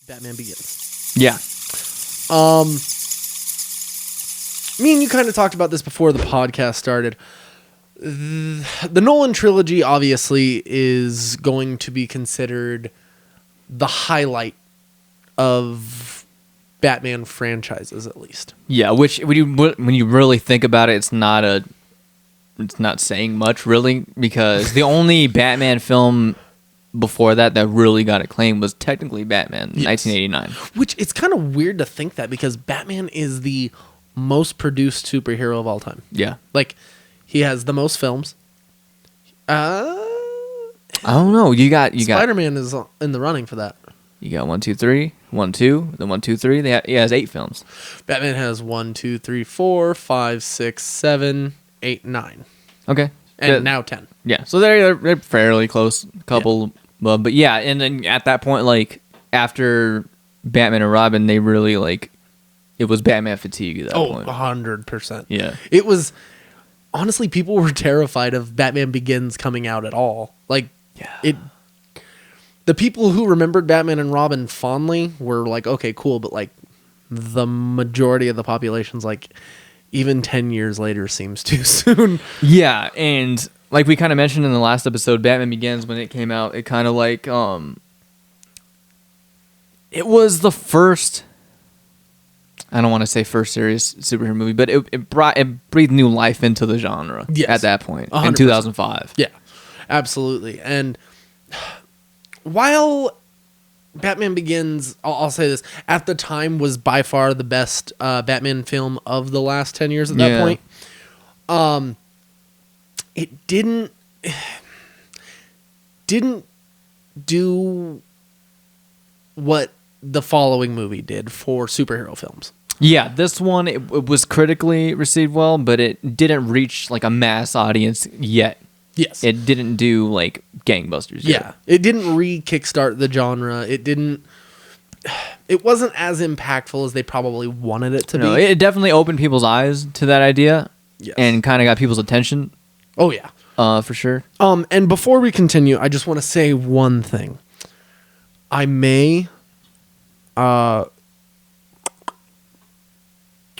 Batman Begins. Yeah. Me and you kind of talked about this before the podcast started. The Nolan trilogy obviously is going to be considered the highlight of Batman franchises, at least. Yeah, which when you really think about it, it's not saying much really, because the only Batman film before that really got acclaim was technically Batman, 1989. Which it's kind of weird to think that, because Batman is the most produced superhero of all time. Yeah. Like, he has the most films. I don't know. You got Spider-Man is in the running for that. You got 1, 2, 3, 1, 2, then 1, 2, 3. He has 8 films. Batman has 1, 2, 3, 4, 5, 6, 7, 8, 9. Okay. And now 10. Yeah. So they're fairly close. Couple. Yeah. But yeah, and then at that point, like, after Batman and Robin, they really, like, it was Batman fatigue at that point. 100%. Yeah. It was, honestly, people were terrified of Batman Begins coming out at all. Like, the people who remembered Batman and Robin fondly were like, okay, cool, but, like, the majority of the population's like, even 10 years later seems too soon. Yeah, and like we kind of mentioned in the last episode, Batman Begins, when it came out, it kind of like, it was the first, I don't want to say first serious superhero movie, but it breathed new life into the genre at that point 100%. In 2005. Yeah, absolutely. And while Batman Begins, I'll say this, at the time was by far the best Batman film of the last 10 years at that point. It didn't do what the following movie did for superhero films. Yeah, this one, it was critically received well, but it didn't reach like a mass audience yet. Yes. It didn't do like gangbusters yet. Yeah. It didn't re-kickstart the genre. It wasn't as impactful as they probably wanted it to be. It definitely opened people's eyes to that idea. Yes. And kind of got people's attention. Oh yeah. For sure. And before we continue, I just want to say one thing. I may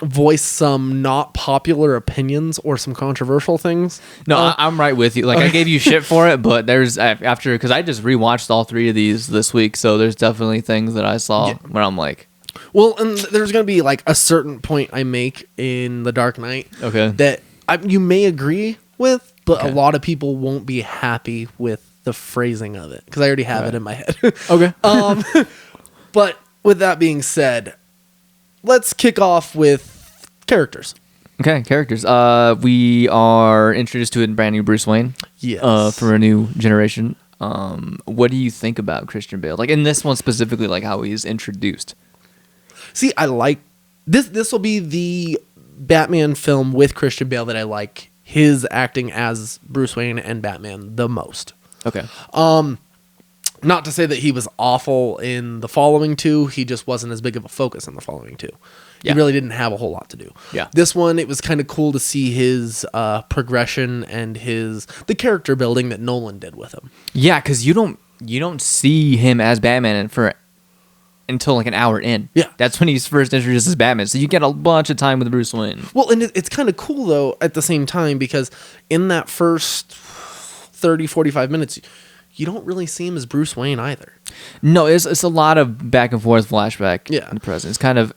voice some not popular opinions or some controversial things. No, I'm right with you. Like, I gave you shit for it, but there's because I just rewatched all 3 of these this week, so there's definitely things that I saw where I'm like, well, and there's going to be like a certain point I make in The Dark Knight that you may agree with, but a lot of people won't be happy with the phrasing of it, because I already have it in my head. Okay. But with that being said, let's kick off with characters. Okay, characters. We are introduced to a brand new Bruce Wayne. Yes. For a new generation. What do you think about Christian Bale? Like, in this one specifically, like how he's introduced. See, I like this. This will be the Batman film with Christian Bale that I like his acting as Bruce Wayne and Batman the most. Okay. Not to say that he was awful in the following 2. He just wasn't as big of a focus in the following 2. He really didn't have a whole lot to do. Yeah. This one, it was kind of cool to see his progression and the character building that Nolan did with him. Yeah, because you don't see him as Batman until like an hour in. Yeah. That's when he's first introduced as Batman. So you get a bunch of time with Bruce Wayne. Well, and it's kind of cool, though, at the same time, because in that first 30, 45 minutes, you don't really see him as Bruce Wayne either. No, it's a lot of back and forth flashback in the present. It's kind of,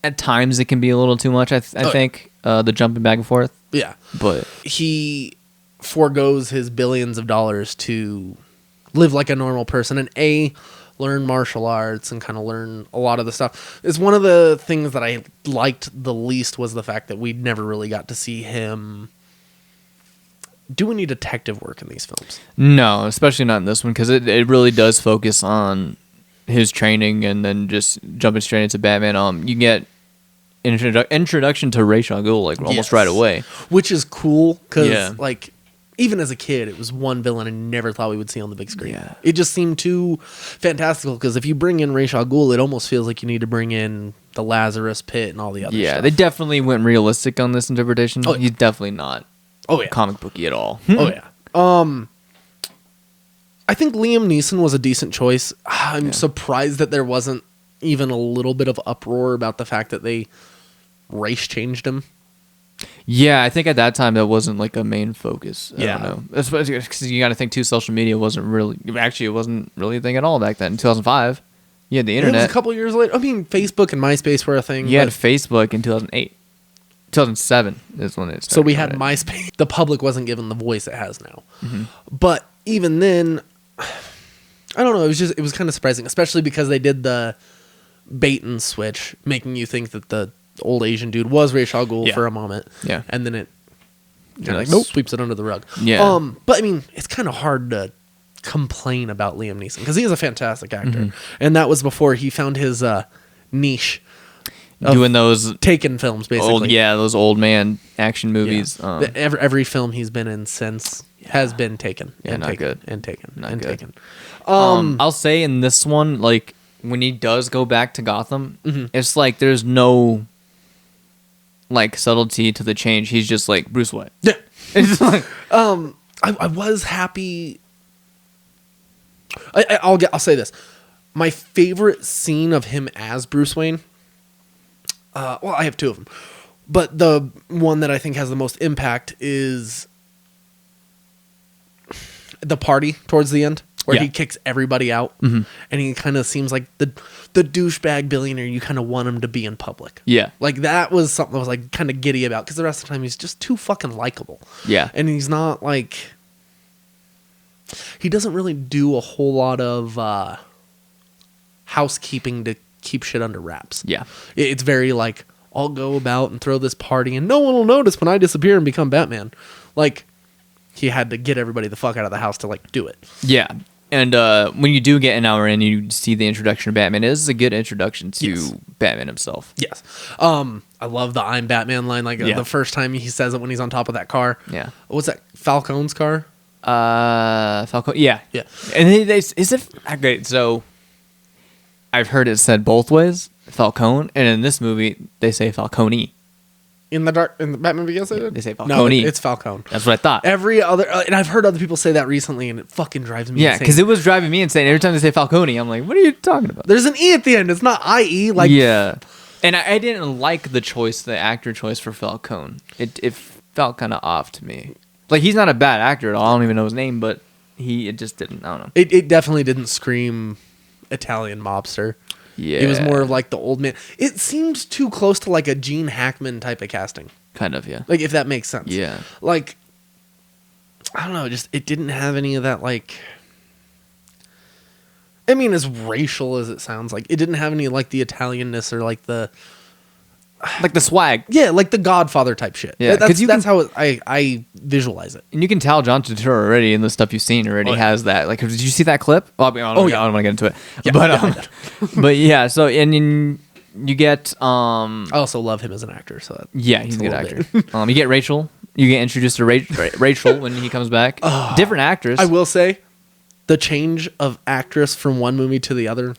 at times, it can be a little too much, I think, the jumping back and forth. Yeah. But he forgoes his billions of dollars to live like a normal person and learn martial arts and kind of learn a lot of the stuff. It's one of the things that I liked the least was the fact that we never really got to see him do any detective work in these films. No, especially not in this one, because it really does focus on his training and then just jumping straight into Batman. You get an introduction to Ra's al Ghul like almost right away, which is cool because like even as a kid, it was one villain I never thought we would see on the big screen. Yeah. It just seemed too fantastical because if you bring in Ra's al Ghul, it almost feels like you need to bring in the Lazarus Pit and all the other stuff. Yeah, they definitely went realistic on this interpretation. Oh, he's definitely not comic booky at all. Oh yeah. I think Liam Neeson was a decent choice. I'm surprised that there wasn't even a little bit of uproar about the fact that they race changed him. Yeah, I think at that time that wasn't like a main focus. I Yeah. don't know. Especially because you got to think too, social media wasn't really, actually, it wasn't really a thing at all back then. In 2005, you had the It was internet. a couple years later. I mean, Facebook and MySpace were a thing. You had but- Facebook in 2008. 2007 is when it started. So we had coming out. MySpace. The public wasn't given the voice it has now. Mm-hmm. But even then, I don't know. It was kind of surprising, especially because they did the bait and switch, making you think that the old Asian dude was Ra's al Ghul Yeah. for a moment. Yeah. And then it You're kind like, of nope. sweeps it under the rug. Yeah. But I mean, it's kind of hard to complain about Liam Neeson because he is a fantastic actor. Mm-hmm. And that was before he found his niche of Doing those Taken films, basically. those old man action movies. Yeah. Every film he's been in since has been Taken. Yeah, and not taken, good. And Taken. Not and good. Taken. I'll say in this one, like when he does go back to Gotham, it's like there's no like subtlety to the change. He's just like Bruce Wayne. Yeah. It's just like, I was happy. I'll say this. My favorite scene of him as Bruce Wayne. Well, I have two of them, but the one that I think has the most impact is the party towards the end, where Yeah. he kicks everybody out, and he kind of seems like the douchebag billionaire you kind of want him to be in public. yeah, Like that was something I was like kind of giddy about because the rest of the time he's just too fucking likable. yeah, And he's not like, he doesn't really do a whole lot of housekeeping to keep shit under wraps. yeah. It's very like, I'll go about and throw this party and no one will notice when I disappear and become Batman. Like, he had to get everybody the fuck out of the house to like do it. Yeah. And when you do get an hour in, you see the introduction of Batman. It is a good introduction to Yes. Batman himself. Yes. I love the I'm Batman line. Like Yeah. the first time he says it when he's on top of that car. Yeah. What's that? Falcone's car? Falcone. Yeah. Yeah. And they is it okay? So I've heard it said both ways, Falcone, and in this movie they say Falcone. In the Batman Begins, They say No, Falcone. it's Falcone. That's what I thought. Every other, and I've heard other people say that recently, and it fucking drives me Yeah, insane. because it was driving me insane every time they say Falcone. I'm like, what are you talking about? There's an E at the end. It's not IE. Like, Yeah, and I didn't like the choice, the actor choice for Falcone. It felt kind of off to me. Like he's not a bad actor at all. I don't even know his name, but it just didn't. I don't know. it definitely didn't scream Italian mobster. Yeah, It was more of like the old man. It seemed too close to like a Gene Hackman type of casting. kind of, yeah. Like, if that makes sense. Yeah. Like, I don't know. Just, it didn't have any of that, like, I mean, as racial as it sounds like, it didn't have any, like, the Italianness or, like, the, Like the swag. yeah, like the Godfather type shit. Yeah, 'cause That's, you that's can- how I visualize it. And you can tell John Turturro already in the stuff you've seen already Oh, yeah. has that. Like, did you see that clip? Well, I don't yeah. want to get into it. Yeah, but yeah, I but yeah. So and you get I also love him as an actor. So that, yeah, he's a good a actor. little You get Rachel. You get introduced to Rachel when he comes back. Different actress. I will say, the change of actress from one movie to the other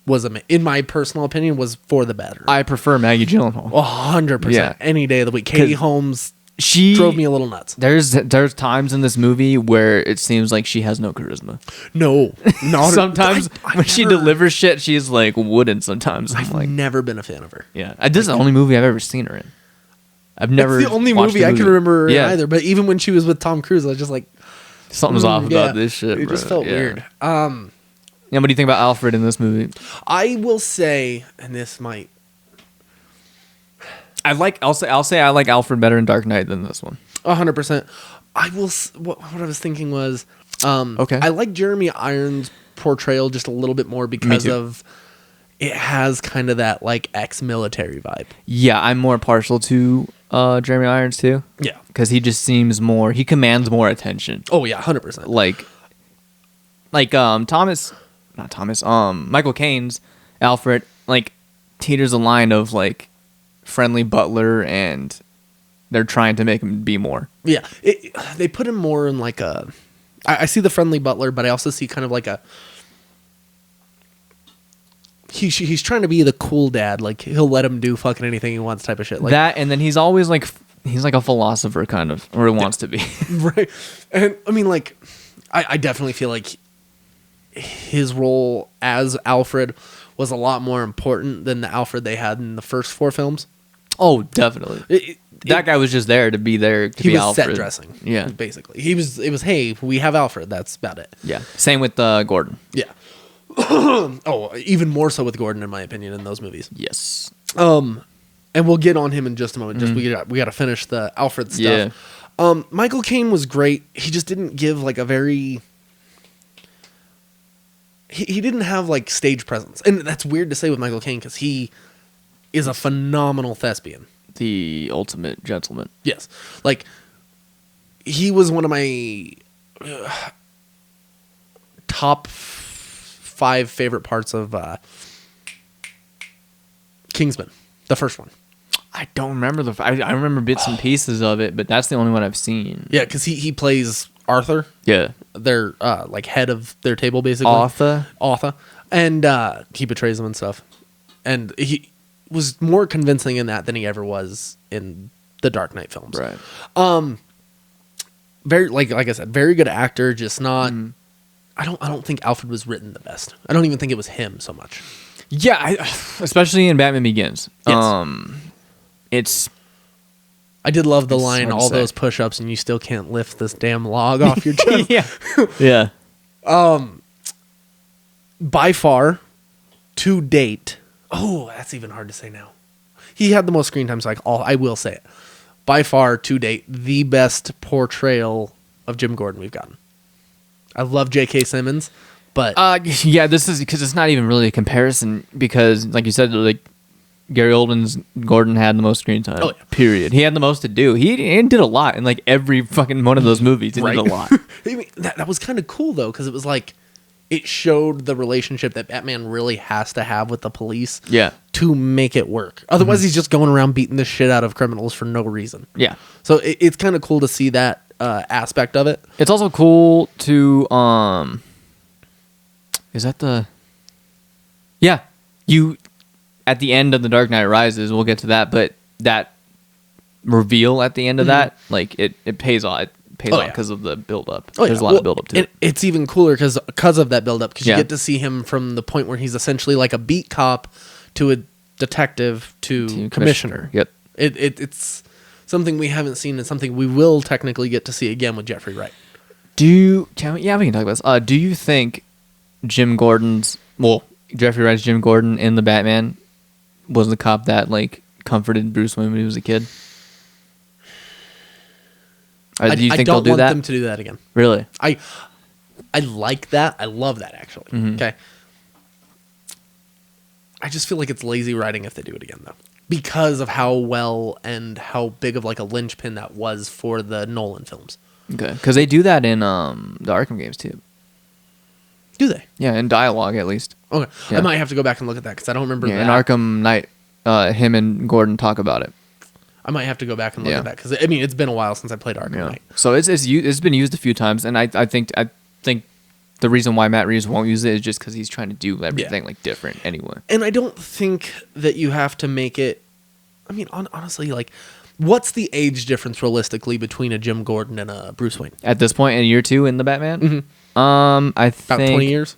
was, in my personal opinion, was for the better. I prefer Maggie Gyllenhaal. 100%. Yeah. Any day of the week. Katie Holmes She drove me a little nuts. There's times in this movie where it seems like she has no charisma. No. Not Sometimes I when she never- delivers shit, she's like wooden. Sometimes I'm I've like, never been a fan of her. yeah. This is the only movie I've ever seen her in. I've never. It's the only watched movie a I can remember her in Yeah. either. But even when she was with Tom Cruise, I was just like, Something's off yeah. about this shit. It just bro. felt Yeah. weird. Yeah, what do you think about Alfred in this movie? I will say, and this might, I'll say I like Alfred better in Dark Knight than this one. 100%. I will. What I was thinking was, Okay. I like Jeremy Irons' portrayal just a little bit more because too. of it has kind of that like ex-military vibe. Yeah, I'm more partial to Jeremy Irons too. Yeah. Because he just seems more. He commands more attention. Oh yeah, 100%. Michael Caine's Alfred like teeters a line of like friendly butler, and they're trying to make him be more. Yeah, they put him more in like a. I see the friendly butler, but I also see kind of like a. He's trying to be the cool dad, like he'll let him do fucking anything he wants, type of shit. Like That, and then he's always like he's like a philosopher kind of, or he wants to be. right, and I mean like, I definitely feel like his role as Alfred was a lot more important than the Alfred they had in the first 4 films. Oh, definitely. That guy was just there to be there to He be was Alfred. set dressing. Yeah. Basically. It was, hey, we have Alfred. That's about it. Yeah. Same with Gordon. Yeah. Oh, even more so with Gordon, in my opinion, in those movies. Yes. And we'll get on him in just a moment. Just we got to finish the Alfred stuff. Yeah. Michael Caine was great. He just didn't give like a very. He didn't have like stage presence, and that's weird to say with Michael Caine because he is a phenomenal thespian. The ultimate gentleman. Yes, like he was one of my top 5 favorite parts of Kingsman, the first one. I don't remember I remember bits and pieces of it, but that's the only one I've seen. Yeah, because he plays Arthur. Yeah. Their like head of their table, basically. Arthur. And he betrays them and stuff. And he was more convincing in that than he ever was in the Dark Knight films. Right. Very like I said, very good actor, just not I don't think Alfred was written the best. I don't even think it was him so much. Yeah, especially in Batman Begins. Yes. It's I did love the It's line, hard to all say. those push-ups and you still can't lift this damn log off your chest. yeah. By far, to date, that's even hard to say now. He had the most screen time, so I will say it. By far, to date, the best portrayal of Jim Gordon we've gotten. I love J.K. Simmons, but yeah, this is because it's not even really a comparison because, like you said, like Gary Oldman's Gordon had the most screen time. Oh, yeah. Period. He had the most to do. He did a lot in like every fucking one of those movies. He did a lot. I mean, that was kind of cool though, because it was like it showed the relationship that Batman really has to have with the police. Yeah. To make it work. Otherwise, he's just going around beating the shit out of criminals for no reason. Yeah. So it's kind of cool to see that aspect of it. It's also cool to is that the yeah you at the end of The Dark Knight Rises, we'll get to that, but that reveal at the end of that, like it pays off. It pays off because of the build up. There's a lot of build up to it. It's even cooler because of that build up, because you Yeah. get to see him from the point where he's essentially like a beat cop to a detective to commissioner. Yep. It's something we haven't seen and something we will technically get to see again with Jeffrey Wright. We can talk about this. Do you think Jeffrey Wright's Jim Gordon in the Batman was the cop that like comforted Bruce Wayne when he was a kid? Do you think they'll do want that? them to do that again. Really? I like that. I love that, actually. Mm-hmm. Okay. I just feel like it's lazy writing if they do it again, though, because of how well and how big of like a linchpin that was for the Nolan films. Okay, because they do that in the Arkham games too. Do they? Yeah, in dialogue at least. Okay. Yeah. I might have to go back and look at that because I don't remember Yeah, that. in Arkham Knight, him and Gordon talk about it. I might have to go back and look Yeah. at that because I mean it's been a while since I played Arkham Knight. So it's been used a few times, and I think the reason why Matt Reeves won't use it is just because he's trying to do everything like different anyway. And I don't think that you have to make it. I mean, honestly, like, what's the age difference realistically between a Jim Gordon and a Bruce Wayne? At this point in year 2 in the Batman, I think About 20 years.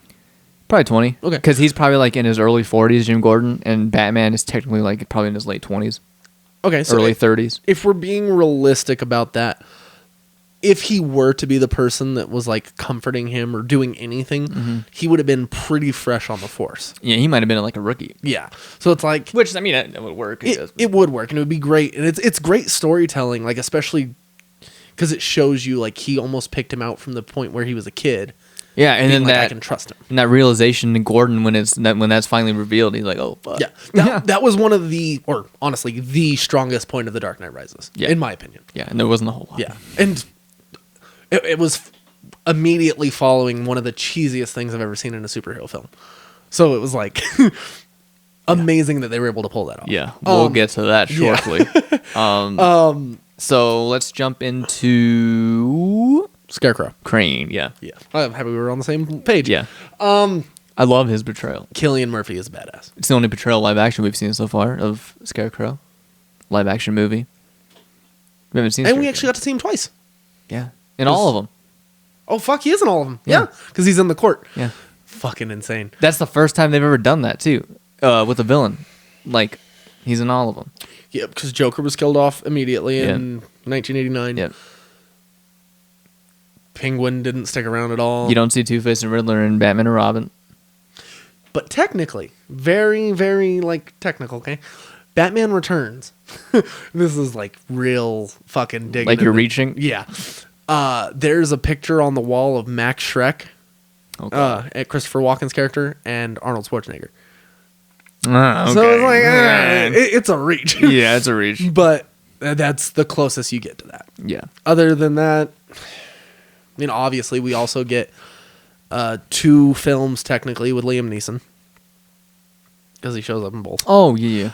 Probably 20. Okay. Because he's probably like in his early 40s, Jim Gordon, and Batman is technically like probably in his late 20s, Okay, so early 30s. if we're being realistic about that, if he were to be the person that was like comforting him or doing anything, he would have been pretty fresh on the force. Yeah, he might have been like a rookie. Yeah. So it's like, Which, I mean, that would work. it would work and it would be great. And it's great storytelling, like especially because it shows you like he almost picked him out from the point where he was a kid. Yeah, and being then like, I can trust him. and that realization in Gordon when that's finally revealed, he's like, oh fuck. Yeah. That was one of the, or honestly, the strongest point of The Dark Knight Rises, in my opinion. Yeah, and there wasn't a whole lot. Yeah. And it was immediately following one of the cheesiest things I've ever seen in a superhero film. So it was like amazing that they were able to pull that off. Yeah, we'll get to that shortly. So let's jump into Scarecrow. Crain. Yeah. Yeah. I'm happy we were on the same page. Yeah. I love his portrayal. Cillian Murphy is badass. It's the only portrayal live action we've seen so far of Scarecrow. Live action movie. We haven't seen And we Scarecrow. actually got to see him twice. Yeah. In all of them. Oh, fuck, he is in all of them. Yeah, because he's in the court. Yeah. Fucking insane. That's the first time they've ever done that, too, with a villain. Like, he's in all of them. Yeah, because Joker was killed off immediately in 1989. Yep. Penguin didn't stick around at all. You don't see Two-Face and Riddler in Batman and Robin. But technically, very, very, technical, okay? Batman Returns. This is, real fucking digging. Like you're reaching? Yeah. There's a picture on the wall of Max Schreck, at Christopher Walken's character, and Arnold Schwarzenegger. Okay. So it's like, it's a reach. Yeah, it's a reach. But that's the closest you get to that. Yeah. Other than that, obviously we also get 2 films technically with Liam Neeson. Because he shows up in both. Oh, yeah.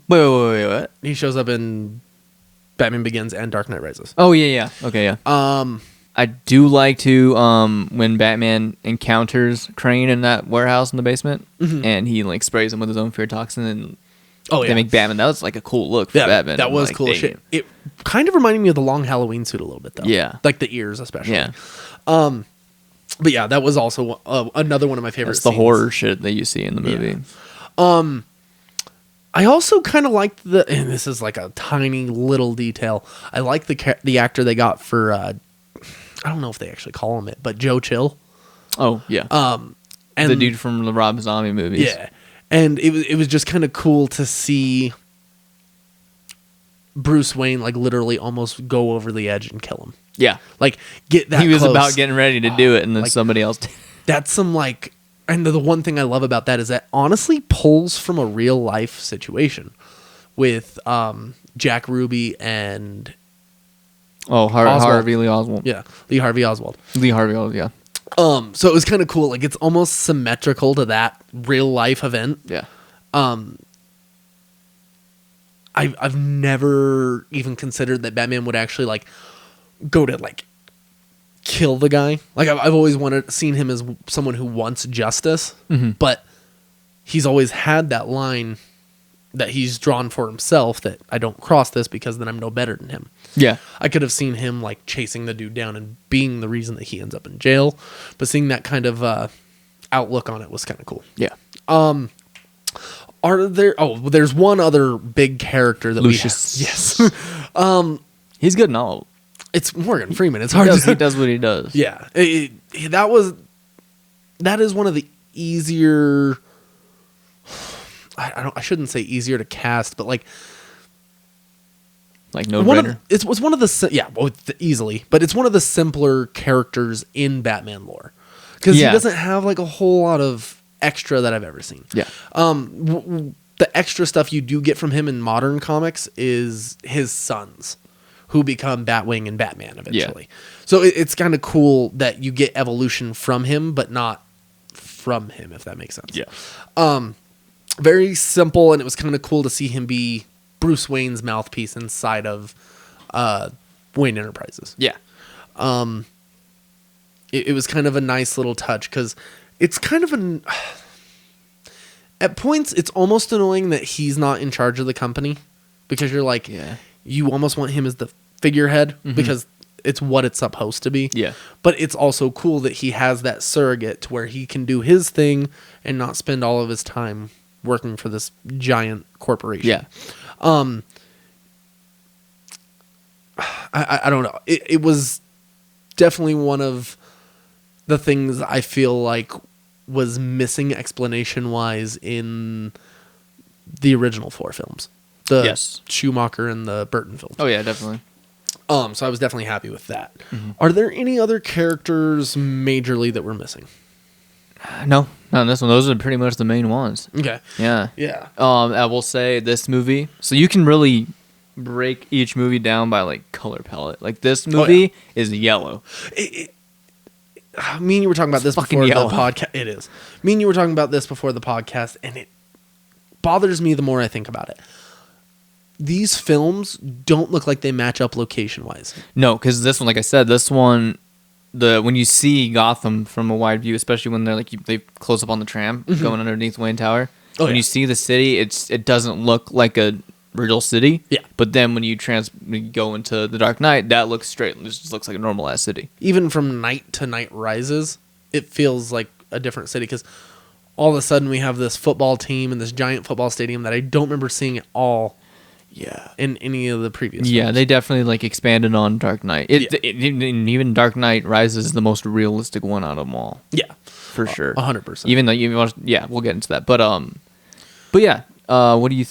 Wait, what? He shows up in Batman Begins and Dark Knight Rises. Oh, yeah. Okay, yeah. I do like to when Batman encounters Crain in that warehouse in the basement, and he sprays him with his own fear toxin, and they make Batman. That was a cool look for Batman. That was cool shit. It kind of reminded me of the long Halloween suit a little bit, though. Yeah, the ears especially. Yeah. But yeah, that was also another one of my favorite. That's the horror shit that you see in the movie. Yeah. I also kind of liked and this is a tiny little detail. I like the actor they got for. I don't know if they actually call him it, but Joe Chill. Oh yeah. And the dude from the Rob Zombie movies. Yeah, and it was just kind of cool to see Bruce Wayne literally almost go over the edge and kill him. Yeah, get that. He was close. about getting ready to do it, and then somebody else did. That's some and the one thing I love about that is that honestly pulls from a real life situation with Jack Ruby and Harvey Lee Oswald. Yeah, Lee Harvey Oswald. Yeah. So it was kind of cool. It's almost symmetrical to that real life event. Yeah. I've never even considered that Batman would actually go to kill the guy. I've always seen him as someone who wants justice, but he's always had that line that he's drawn for himself that I don't cross this because then I'm no better than him. Yeah. I could have seen him chasing the dude down and being the reason that he ends up in jail, but seeing that kind of outlook on it was kind of cool. Yeah. There's one other big charder that Lucius. we have. Yes. He's good in all. It's Morgan Freeman. It's hard he does what he does. Yeah. That is one of the easier, I shouldn't say easier to cast, but no brainer. It was one of the easily, but it's one of the simpler characters in Batman lore because he doesn't have a whole lot of extra that I've ever seen. Yeah. The extra stuff you do get from him in modern comics is his sons, who become Batwing and Batman eventually. Yeah. So it's kind of cool that you get evolution from him, but not from him, if that makes sense. Yeah. Very simple, and it was kind of cool to see him be Bruce Wayne's mouthpiece inside of Wayne Enterprises. Yeah. It was kind of a nice little touch because it's kind of at points it's almost annoying that he's not in charge of the company because you're you almost want him as the figurehead because it's what it's supposed to be. Yeah. But it's also cool that he has that surrogate to where he can do his thing and not spend all of his time working for this giant corporation. Yeah. I don't know. It was definitely one of the things I feel was missing explanation wise in the original 4 films. The Schumacher and the Burton films. Oh yeah, definitely. So I was definitely happy with that. Are there any other characters majorly that we're missing? No, not in this one. Those are pretty much the main ones. Okay. Yeah. Yeah. I will say this movie. So you can really break each movie down by color palette. This movie is yellow. Me and you were talking about this before yellow. the podcast. It is. Me and you were talking about this before the podcast, and it bothers me the more I think about it. These films don't look like they match up location-wise. No, because this one, like I said, when you see Gotham from a wide view, especially when they're they close up on the tram going underneath Wayne Tower, when you see the city, it doesn't look like a real city. Yeah. But then when you go into the Dark Knight, that looks straight. It just looks like a normal ass city. Even from Night to Night Rises, it feels like a different city because all of a sudden we have this football team and this giant football stadium that I don't remember seeing at all. Yeah. In any of the previous Yeah, films. they definitely like expanded on Dark Knight. Even Dark Knight Rises is the most realistic one out of them all. Yeah. For sure. 100%. Even though we'll get into that. But yeah, what do you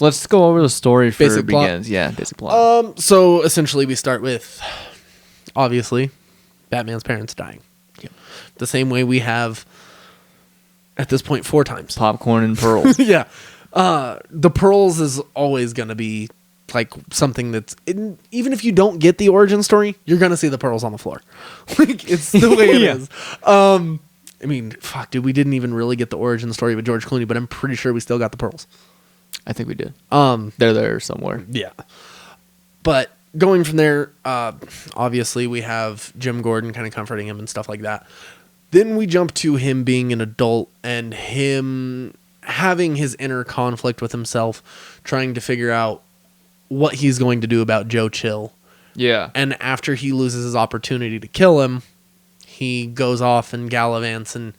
let's go over the story for Basic plot. begins. Yeah, basic plot. So essentially we start with, obviously, Batman's parents dying. Yep. The same way we have, at this point, 4 times. Popcorn and pearls. Yeah. The pearls is always going to be like something that's even if you don't get the origin story, you're going to see the pearls on the floor. Like it's the way it is. I mean, fuck, dude, we didn't even really get the origin story with George Clooney, but I'm pretty sure we still got the pearls. I think we did. They're there somewhere. Yeah. But going from there, obviously we have Jim Gordon kind of comforting him and stuff like that. Then we jump to him being an adult and him having his inner conflict with himself, trying to figure out what he's going to do about Joe Chill. Yeah. And after he loses his opportunity to kill him, he goes off and gallivants and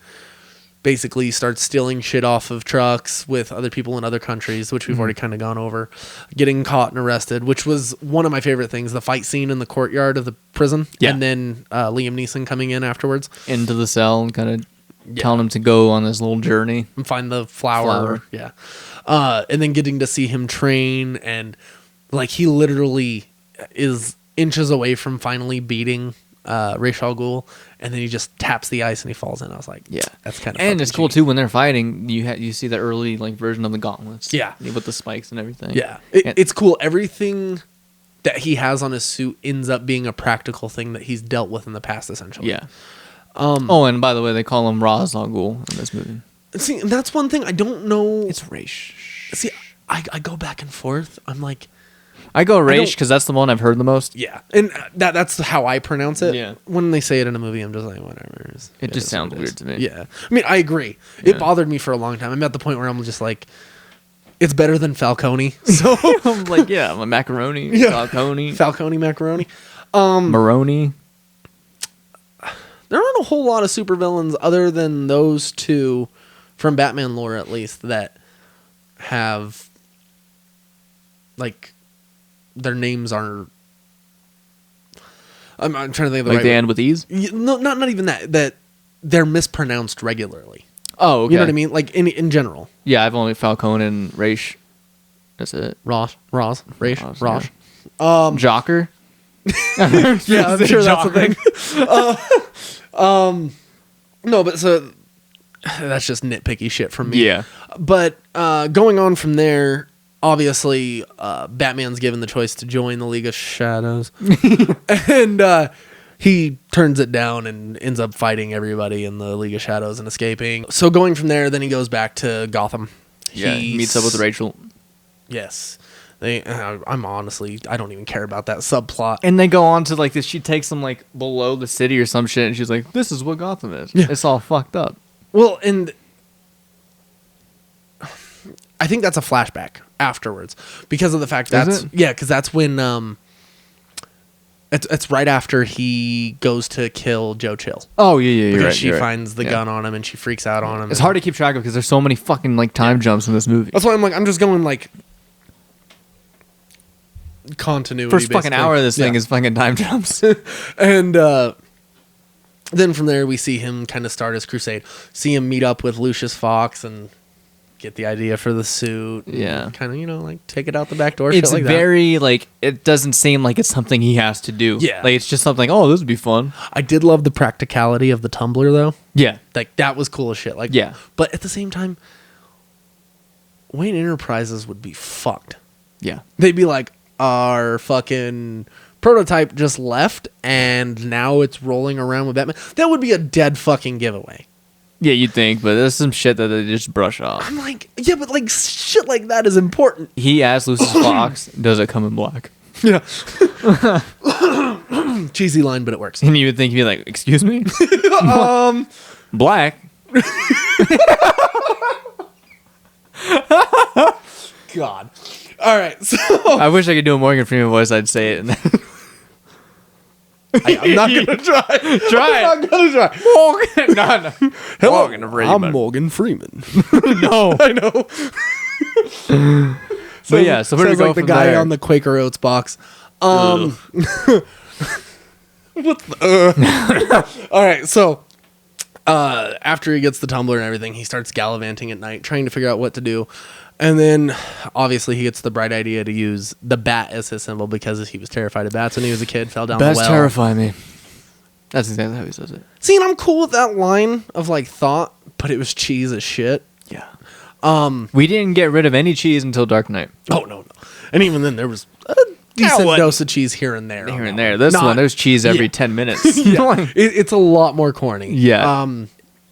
basically starts stealing shit off of trucks with other people in other countries, which we've already kind of gone over, getting caught and arrested, which was one of my favorite things, the fight scene in the courtyard of the prison. Yeah. And then Liam Neeson coming in afterwards. Into the cell and kind of telling him to go on this little journey. And find the flower. Yeah. And then getting to see him train and like he literally is inches away from finally beating Ra's al Ghul, and then he just taps the ice and he falls in. I was like, yeah, that's kind of and it's cool too when they're fighting. You see the early like version of the gauntlets, yeah, with the spikes and everything. Yeah, it's cool. Everything that he has on his suit ends up being a practical thing that he's dealt with in the past, essentially. Yeah. And by the way, they call him Ra's al Ghul in this movie. See, that's one thing I don't know. It's Ra's. See, I go back and forth. I'm like. I go Ra's because that's the one I've heard the most. Yeah, and that's how I pronounce it. Yeah. When they say it in a movie, I'm just like, whatever. It just sounds weird to me. Yeah. I mean, I agree. Yeah. It bothered me for a long time. I'm at the point where I'm just like, it's better than Falcone. So I'm like, yeah, my macaroni, Falcone. Falcone macaroni. Maroni. There aren't a whole lot of supervillains other than those two from Batman lore, at least, that have like their names are. I'm trying to think of the like right they way. end with E's? No, not even that. That they're mispronounced regularly. Oh, okay. You know what I mean? Like in general. Yeah, I've only Falcone and Ra's. That's it. Ross, Ra's. Jocker. Yeah, I'm sure that's the thing. No, but so that's just nitpicky shit from me. Yeah. But going on from there, obviously, Batman's given the choice to join the League of Shadows, and he turns it down and ends up fighting everybody in the League of Shadows and escaping. So going from there, then he goes back to Gotham. Yeah, he meets up with Rachel. Yes. I'm honestly, I don't even care about that subplot. And they go on to like this. She takes them like below the city or some shit, and she's like, "This is what Gotham is. Yeah. It's all fucked up." Well, and I think that's a flashback afterwards because of the fact because that's when it's right after he goes to kill Joe Chill. Oh yeah, because right, she finds the gun on him and she freaks out on him. It's hard to keep track of because there's so many fucking like time jumps in this movie. That's why I'm like, I'm just going like continuity. First fucking basically. hour of this thing is fucking time jumps. And then from there we see him kind of start his crusade. See him meet up with Lucius Fox and get the idea for the suit. Yeah. Kind of, like take it out the back door. It's shit like very like it doesn't seem like it's something he has to do. Yeah. Like it's just something, oh, this would be fun. I did love the practicality of the tumbler though. Yeah. Like that was cool as shit. Like yeah. But at the same time, Wayne Enterprises would be fucked. Yeah. They'd be like, our fucking prototype just left and now it's rolling around with Batman. That would be a dead fucking giveaway. Yeah, you'd think, but there's some shit that they just brush off. I'm like, yeah, but like shit like that is important. He asked Lucius Fox, does it come in black? Yeah. Cheesy line, but it works. And you would think he'd be like, excuse me? Black? God. All right, so I wish I could do a Morgan Freeman voice. I'd say it. I'm not gonna try. Try I'm not gonna try. Morgan. No. Hello, Morgan Freeman. I'm Morgan Freeman. No. I know. But yeah, so where do we sounds go like the from guy there? on the Quaker Oats box. Ugh. What the? All right, so after he gets the tumbler and everything, he starts gallivanting at night, trying to figure out what to do. And then, obviously, he gets the bright idea to use the bat as his symbol because he was terrified of bats when he was a kid, fell down the Bats well. terrify me. That's exactly how he says it. See, and I'm cool with that line of, like, thought, but it was cheese as shit. Yeah. We didn't get rid of any cheese until Dark Knight. Oh, no. And even then, there was a decent dose of cheese here and there. Here and there. This one, there's cheese every 10 minutes. Yeah. It's a lot more corny. Yeah.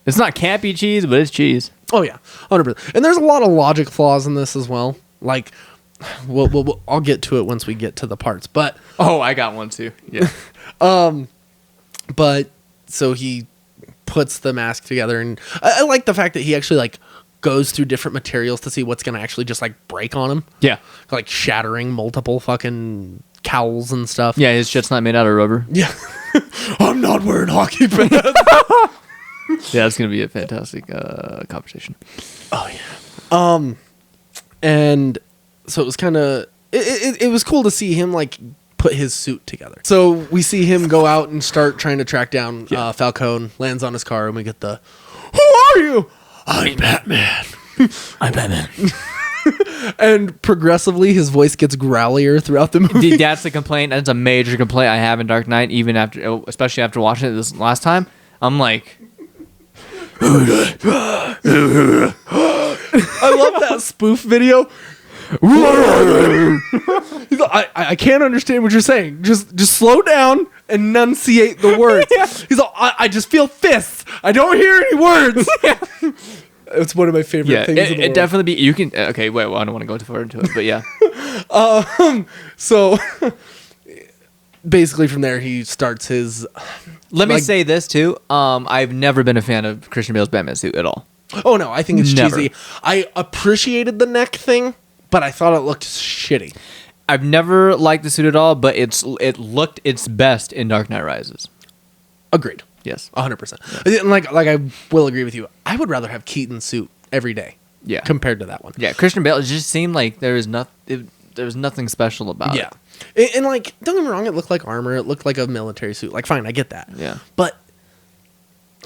It's not campy cheese, but it's cheese. Oh, yeah. 100%. And there's a lot of logic flaws in this as well. Like, I'll get to it once we get to the parts. But Oh, I got one too. Yeah. But so he puts the mask together, and I like the fact that he actually like goes through different materials to see what's going to actually just like break on him. Yeah. Like shattering multiple fucking cowls and stuff. Yeah, his shit's not made out of rubber. Yeah. I'm not wearing hockey pants. Yeah, it's going to be a fantastic conversation. Oh, yeah. And so it was kind of... It was cool to see him, like, put his suit together. So we see him go out and start trying to track down Falcone, lands on his car, and we get the... Who are you? I'm Batman. I'm Batman. And progressively, his voice gets growlier throughout the movie. That's the complaint. That's a major complaint I have in Dark Knight, even after, especially after watching it this last time. I'm like... I love that spoof video. I can't understand what you're saying. Just slow down, enunciate the words. Yeah. He's like, I just feel fists. I don't hear any words. It's one of my favorite things. In the world. Definitely be. You can. Okay, wait. Well, I don't want to go too far into it, but yeah. So basically, from there, he starts his. Let me say this too. I've never been a fan of Christian Bale's Batman suit at all. Oh no, I think it's Never. cheesy. I appreciated the neck thing, but I thought it looked shitty. I've never liked the suit at all, but it looked its best in Dark Knight Rises. Agreed. Yes. 100%. And like I will agree with you. I would rather have Keaton's suit every day. Yeah. Compared to that one. Yeah, Christian Bale, it just seemed like there was nothing special about Yeah. it. And like, don't get me wrong, it looked like armor. It looked like a military suit. Like, fine, I get that. Yeah. But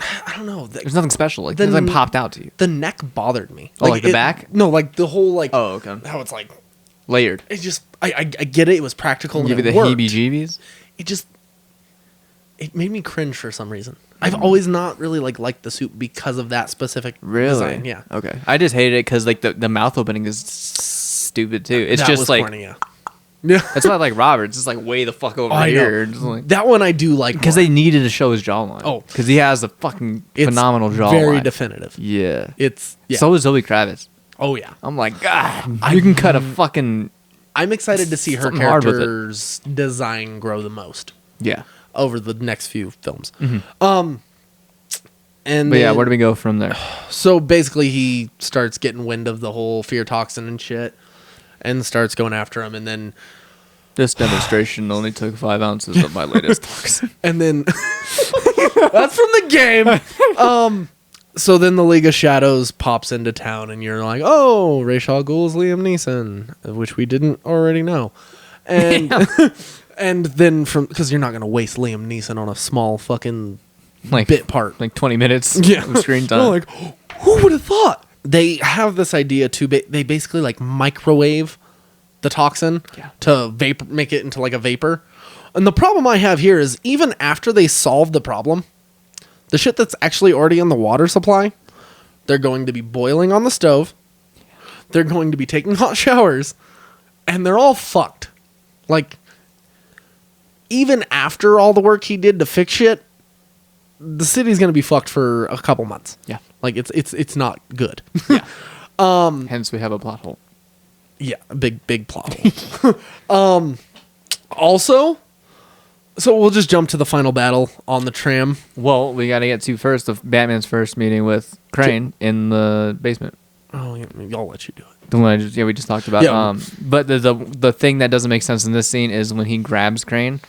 I don't know. There's nothing special. Like, nothing popped out to you. The neck bothered me. Oh, like the back? No, like the whole like. Oh, okay. How it's like Layered. it just. I get it. It was practical. Give you And the it worked. heebie-jeebies? It made me cringe for some reason. I've always not really liked the suit because of that specific design. Yeah. Okay. I just hated it because like the mouth opening is stupid too. It's That just was like corny, yeah. Yeah. that's why I like Roberts. It's like way the fuck over I know. here. Just like, That one I do like because more. they needed to show his jawline. Oh. because he has a fucking It's phenomenal jawline. very definitive. Yeah. It's yeah. So is Zoe Kravitz. Oh yeah. I'm like, God, you can cut a fucking I'm excited to see her Something hard with it. character's design grow the most yeah. over the next few films. Mhm. And But yeah, then- where do we go from there? So basically, he starts getting wind of the whole fear toxin and shit, and starts going after him. And then, This demonstration only took 5 ounces of my latest toxin. and then that's from the game. So then the League of Shadows pops into town, and you're like, "Oh, Ra's al Ghul's Liam Neeson," which we didn't already know. And and then because you're not gonna waste Liam Neeson on a small fucking Like bit part. like 20 minutes of screen time. No, like, who would have thought? They have this idea to they basically like microwave the toxin to make it into like a vapor. And the problem I have here is even after they solve the problem, the shit that's actually already in the water supply, they're going to be boiling on the stove. They're going to be taking hot showers, and they're all fucked. Like, even after all the work he did to fix shit, the city's going to be fucked for a couple months. Yeah. Like, it's not good. Yeah. Hence we have a plot hole. Yeah, a big plot hole. Also, so we'll just jump to the final battle on the tram. Well, we got to get to first of Batman's first meeting with Crain in the basement. Oh, yeah, maybe I'll let you do it. The one we just talked about. Yeah. But the thing that doesn't make sense in this scene is when he grabs Crain,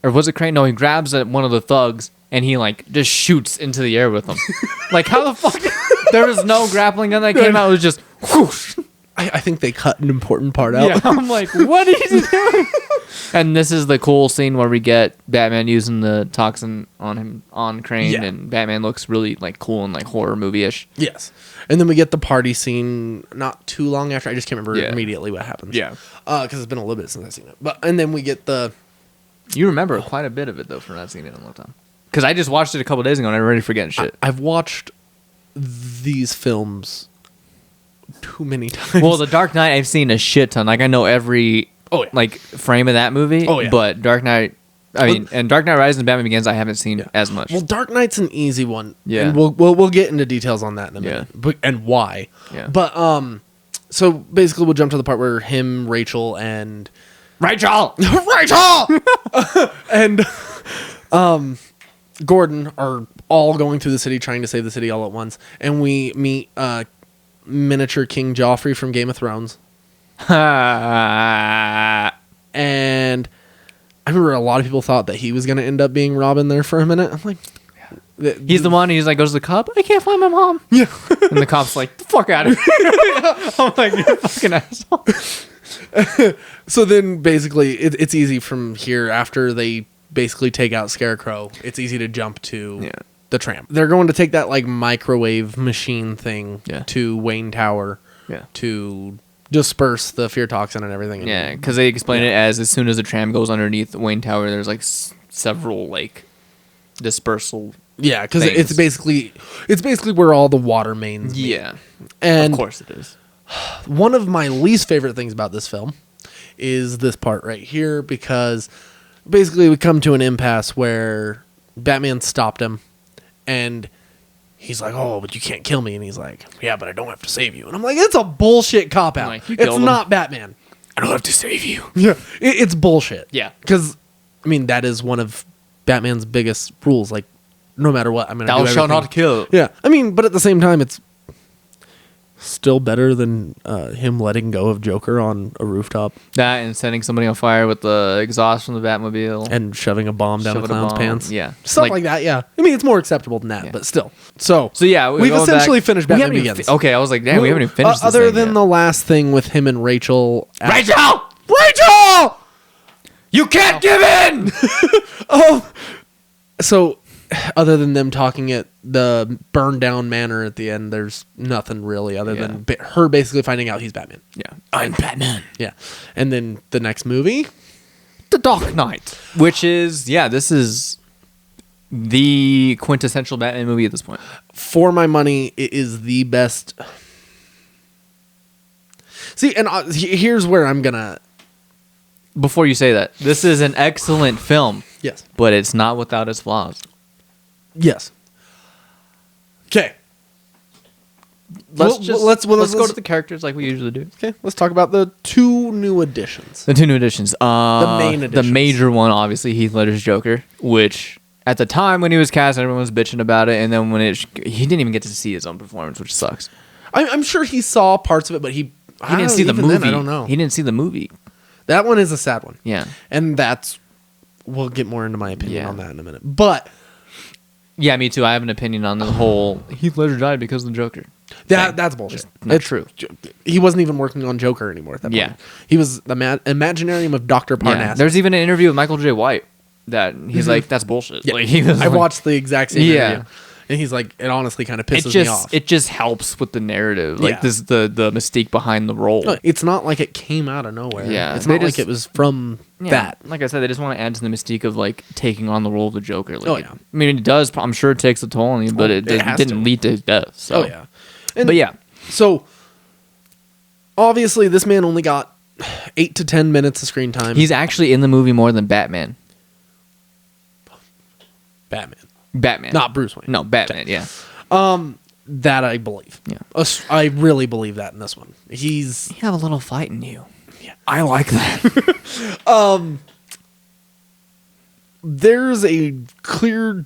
or was it Crain? No, he grabs one of the thugs and he like just shoots into the air with him. Like how the fuck? There was no grappling gun that came out. It was just whoosh. I think they cut an important part out. Yeah, I'm like, what are you doing? And this is the cool scene where we get Batman using the toxin on Crain, and Batman looks really like cool and like horror movie-ish. Yes. And then we get the party scene not too long after. I just can't remember immediately what happens. Yeah. Because it's been a little bit since I've seen it. And then we get the... You remember quite a bit of it, though, from not seeing it in a long time. Because I just watched it a couple days ago and I'm already forgetting shit. I've watched these films too many times. Well, The Dark Knight, I've seen a shit ton. Like, I know every like frame of that movie. Oh, yeah. But Dark Knight... and Dark Knight Rises and Batman Begins, I haven't seen as much. Well, Dark Knight's an easy one. Yeah, and we'll get into details on that in a minute, and why. Yeah, but so basically we'll jump to the part where him, Rachel, and and Gordon are all going through the city trying to save the city all at once, and we meet miniature King Joffrey from Game of Thrones, and. I remember a lot of people thought that he was going to end up being Robin there for a minute. I'm like... He's the one, he's like, goes to the cop, I can't find my mom. Yeah. And the cop's like, the fuck out of here. I'm like, you're a fucking asshole. So then, basically, it's easy from here, after they basically take out Scarecrow, it's easy to jump to the tram. They're going to take that, like, microwave machine thing to Wayne Tower to... disperse the fear toxin and everything. Yeah, because they explain it as soon as the tram goes underneath Wayne Tower, there's like several like dispersal. Yeah, because it's basically where all the water mains meet. Yeah, and of course it is. One of my least favorite things about this film is this part right here, because basically we come to an impasse where Batman stopped him, and he's like, oh, but you can't kill me. And he's like, yeah, but I don't have to save you. And I'm like, it's a bullshit cop-out. Like, it's not Batman. I don't have to save you. Yeah. It's bullshit. Yeah. Because, I mean, that is one of Batman's biggest rules. Like, no matter what, I'm going to do Thou everything. shalt not kill. Yeah. I mean, but at the same time, it's still better than him letting go of Joker on a rooftop. That and setting somebody on fire with the exhaust from the Batmobile. And shoving a bomb down a clown's pants. Yeah. Stuff like that, yeah. I mean, it's more acceptable than that, but still. So yeah, we've essentially finished Batman Begins. Okay, I was like, damn, we haven't even finished this other than the last thing with him and Rachel. Rachel! You can't give in! So, other than them talking at the burned down manor at the end, there's nothing really other than her basically finding out he's Batman. Yeah. I'm Batman. Yeah. And then the next movie, The Dark Knight. Which is, this is the quintessential Batman movie at this point. For my money, it is the best. See, and here's where I'm going to... Before you say that, this is an excellent film. Yes. But it's not without its flaws. Yes. Okay. Let's go to the characters like we usually do. Okay. Let's talk about the two new additions. The two new additions. The main additions. The major one, obviously, Heath Ledger's Joker, which at the time when he was cast, everyone was bitching about it, and then when he didn't even get to see his own performance, which sucks. I'm sure he saw parts of it, but he didn't see the movie. Then, I don't know. He didn't see the movie. That one is a sad one. Yeah. And we'll get more into my opinion on that in a minute. But yeah, me too. I have an opinion on the whole Heath Ledger died because of the Joker. That's bullshit. It's true. He wasn't even working on Joker anymore at that point. He was the Imaginarium of Dr. Parnassus. Yeah. There's even an interview with Michael J. White that he's like, that's bullshit. Yeah. Like, I watched the exact same interview. And he's like, it honestly kind of pisses me off. It just helps with the narrative. Like, this the mystique behind the role. No, it's not like it came out of nowhere. Yeah. It's not like it was from that. Like I said, they just want to add to the mystique of, like, taking on the role of the Joker. Like, I mean, it does. I'm sure it takes a toll on you, but it didn't lead to his death. So. But yeah. So, obviously, this man only got 8 to 10 minutes of screen time. He's actually in the movie more than Batman. Batman. Not Bruce Wayne. No, Batman, yeah. That I believe. Yeah. I really believe that in this one. You have a little fight in you. Yeah. I like that. There's a clear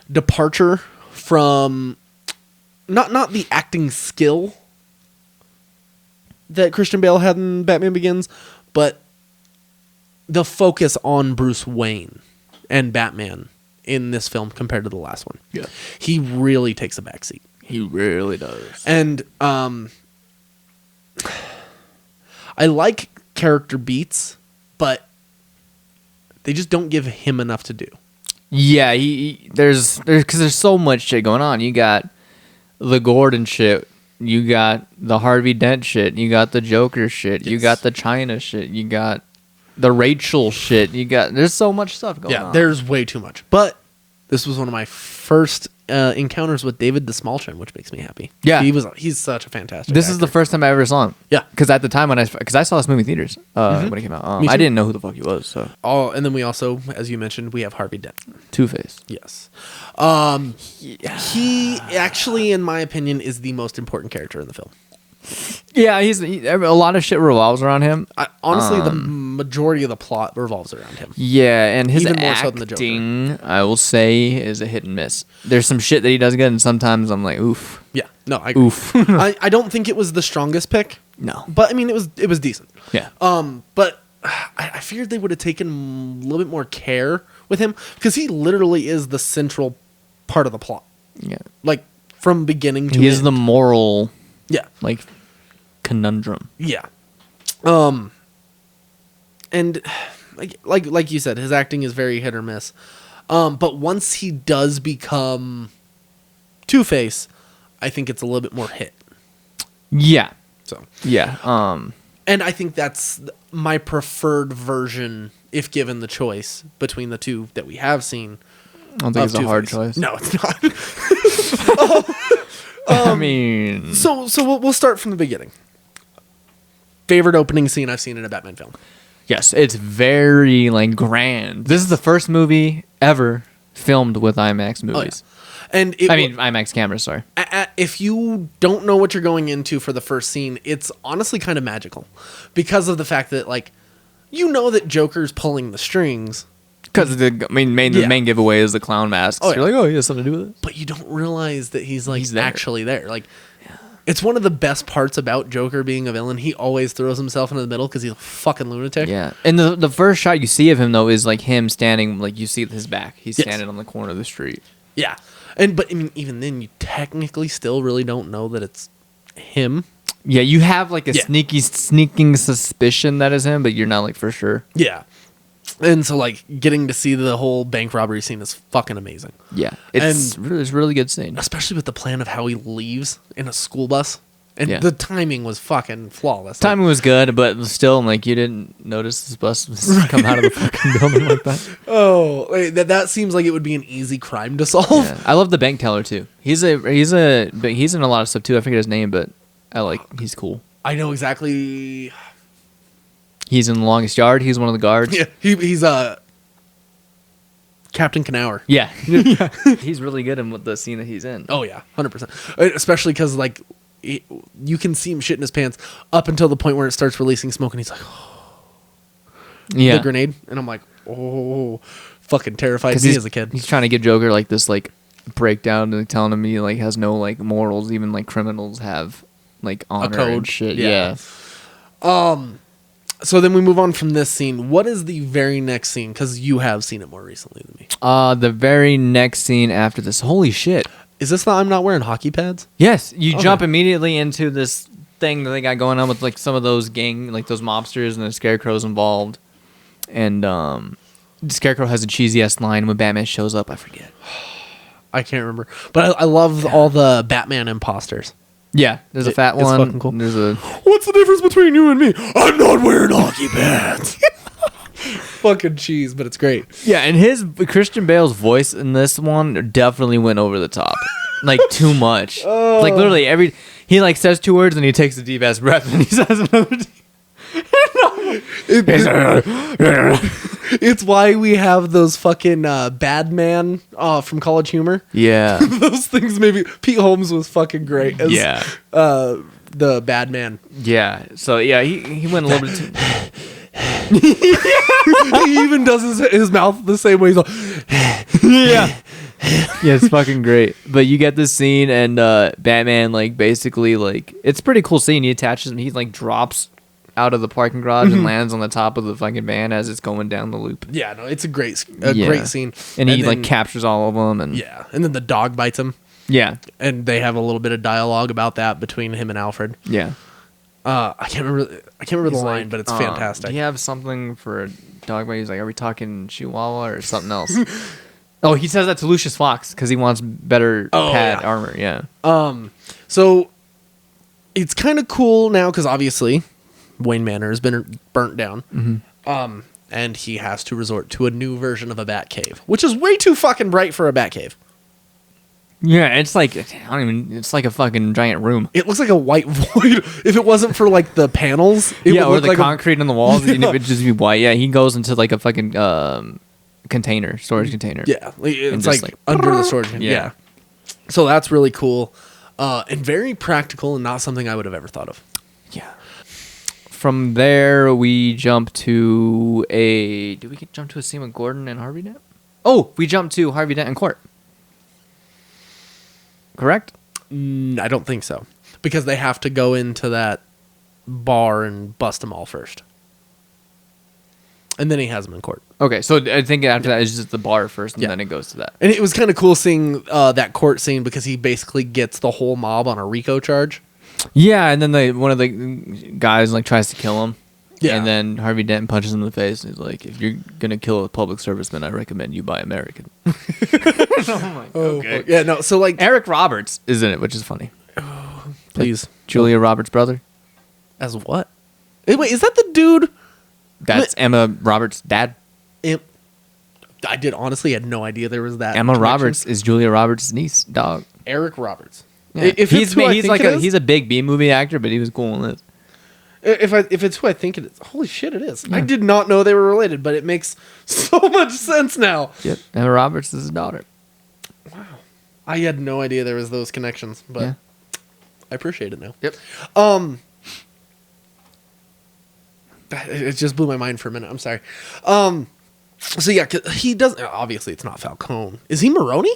departure from not the acting skill that Christian Bale had in Batman Begins, but the focus on Bruce Wayne and Batman in this film compared to the last one. Yeah. He really takes a backseat. He really does. And I like character beats, but they just don't give him enough to do. Yeah, there's because there's so much shit going on. You got the Gordon shit, you got the Harvey Dent shit, you got the Joker shit, you got the China shit, you got the Rachel shit, there's so much stuff going on. Yeah, there's way too much. But this was one of my first encounters with David Desmalchin, which makes me happy. Yeah. He's such a fantastic This actor. is the first time I ever saw him. Yeah. Because at the time because I saw this movie in theaters when it came out. Me too. I didn't know who the fuck he was. So Oh, and then we also, as you mentioned, we have Harvey Dent. Two-Face. Yes. He actually, in my opinion, is the most important character in the film. Yeah, a lot of shit revolves around him. Honestly, the majority of the plot revolves around him. Yeah, and his Even more so than the acting, I will say, is a hit and miss. There's some shit that he does good, and sometimes I'm like, oof. Yeah, no, I agree. Oof. I don't think it was the strongest pick. No. But I mean, it was decent. Yeah. But I figured they would have taken a little bit more care with him because he literally is the central part of the plot. Yeah. Like from beginning to He's end. the moral, Yeah. like, conundrum. Yeah. And like you said, his acting is very hit or miss. But once he does become Two-Face, I think it's a little bit more hit. Yeah. So Yeah. and I think that's my preferred version if given the choice between the two that we have seen. I don't think it's a hard Two-Face. choice. No, it's not. I mean... So we'll start from the beginning. Favorite opening scene I've seen in a Batman film. Yes, it's very, like, grand. This is the first movie ever filmed with IMAX movies. Oh, yeah. And IMAX cameras, sorry. If you don't know what you're going into for the first scene, it's honestly kind of magical because of the fact that, like, you know that Joker's pulling the strings. Because the main giveaway is the clown mask. Oh, So you're like, oh, he has something to do with it. But you don't realize that he's there. actually there. Like, it's one of the best parts about Joker being a villain. He always throws himself into the middle because he's a fucking lunatic. Yeah. And the first shot you see of him, though, is, like, him standing, like, you see his back. He's standing on the corner of the street. Yeah. But I mean, even then, you technically still really don't know that it's him. Yeah, you have, like, a sneaking suspicion that is him, but you're not, like, for sure. Yeah. And so, like, getting to see the whole bank robbery scene is fucking amazing. Yeah. It's a really good scene. Especially with the plan of how he leaves in a school bus. And Yeah. the timing was fucking flawless. Timing was good, but still, like, you didn't notice this bus was come out of the fucking building like that. Oh, wait, that seems like it would be an easy crime to solve. Yeah. I love the bank teller too. He's in a lot of stuff too. I forget his name, but he's cool. I know exactly. He's in The Longest Yard. He's one of the guards. Yeah, he's Captain Knauer. Yeah. He's really good in the scene that he's in. Oh yeah, 100%. Especially because like you can see him shit in his pants up until the point where it starts releasing smoke, and he's like, Yeah. the grenade, and I'm like, oh, fucking terrified me as a kid. He's trying to give Joker like this like breakdown and telling him he like has no like morals. Even like criminals have like honor code. and shit. Yeah. Yeah. So then we move on from this scene. What is the very next scene? Because you have seen it more recently than me. The very next scene after this. Holy shit. Is this the I'm not wearing hockey pads? Yes, you Okay. jump immediately into this thing that they got going on with like some of those like those mobsters and the Scarecrow's involved. And the Scarecrow has a cheesy ass line when Batman shows up. I forget. I can't remember. But I love all the Batman imposters. Yeah, there's a fat It's one. fucking cool. There's a What's the difference between you and me? I'm not wearing hockey pads. Fucking cheese, but it's great. yeah, and Christian Bale's voice in this one definitely went over the top, like too much. Like literally he like says two words and he takes a deep ass breath and he says another. It's why we have those fucking bad man from College Humor. Yeah, Those things maybe Pete Holmes was fucking great as the bad man. yeah. So yeah, he went a little bit too. He even does his mouth the same way. He's like, Yeah. Yeah, it's fucking great. But you get this scene, and Batman, like, basically, like, it's a pretty cool scene. He attaches him, he, like, drops out of the parking garage and lands on the top of the fucking van as it's going down the loop. Yeah, no, it's a great scene. And he, like, captures all of them. And yeah, and then the dog bites him. Yeah. And they have a little bit of dialogue about that between him and Alfred. Yeah. I can't remember the line, but it's fantastic. Do you have something for a dog bite? He's like, are we talking Chihuahua or something else? Oh, he says that to Lucius Fox because he wants better pad armor. Yeah. So it's kind of cool now because obviously Wayne Manor has been burnt down. Mm-hmm. And he has to resort to a new version of a Batcave, which is way too fucking bright for a Batcave. Yeah, it's like it's like a fucking giant room. It looks like a white void. If it wasn't for like the panels, it would or look the like concrete on the walls, it would just be white. Yeah, he goes into like a fucking storage container. Yeah, it's like under the storage container. Yeah. So that's really cool, and very practical, and not something I would have ever thought of. Yeah. From there, we jump to Did we jump to a scene with Gordon and Harvey Dent? Oh, we jumped to Harvey Dent in court. Correct? I don't think so. Because they have to go into that bar and bust them all first. And then he has them in court. Okay, so I think after that, it's just the bar first, and then it goes to that. And it was kind of cool seeing that court scene because he basically gets the whole mob on a RICO charge. Yeah, and then one of the guys like tries to kill him. Yeah. And then Harvey Dent punches him in the face, and he's like, if you're going to kill a public serviceman, I recommend you buy American. Okay. Yeah, no, so like... Eric Roberts is in it, which is funny. Please. Like Julia Roberts' brother. As what? Wait, is that the dude? That's Emma Roberts' dad. I honestly had no idea there was that. Emma connection. Roberts is Julia Roberts' niece, dog. Eric Roberts. Yeah. If he's a big B movie actor, but he was cool in this. If it's who I think it is, holy shit, it is. Yeah. I did not know they were related, but it makes so much sense now. Yep, Emma Roberts is his daughter. Wow, I had no idea there was those connections, but yeah. I appreciate it now. Yep. It just blew my mind for a minute. I'm sorry. So yeah, he does. Obviously, it's not Falcone. Is he Maroney?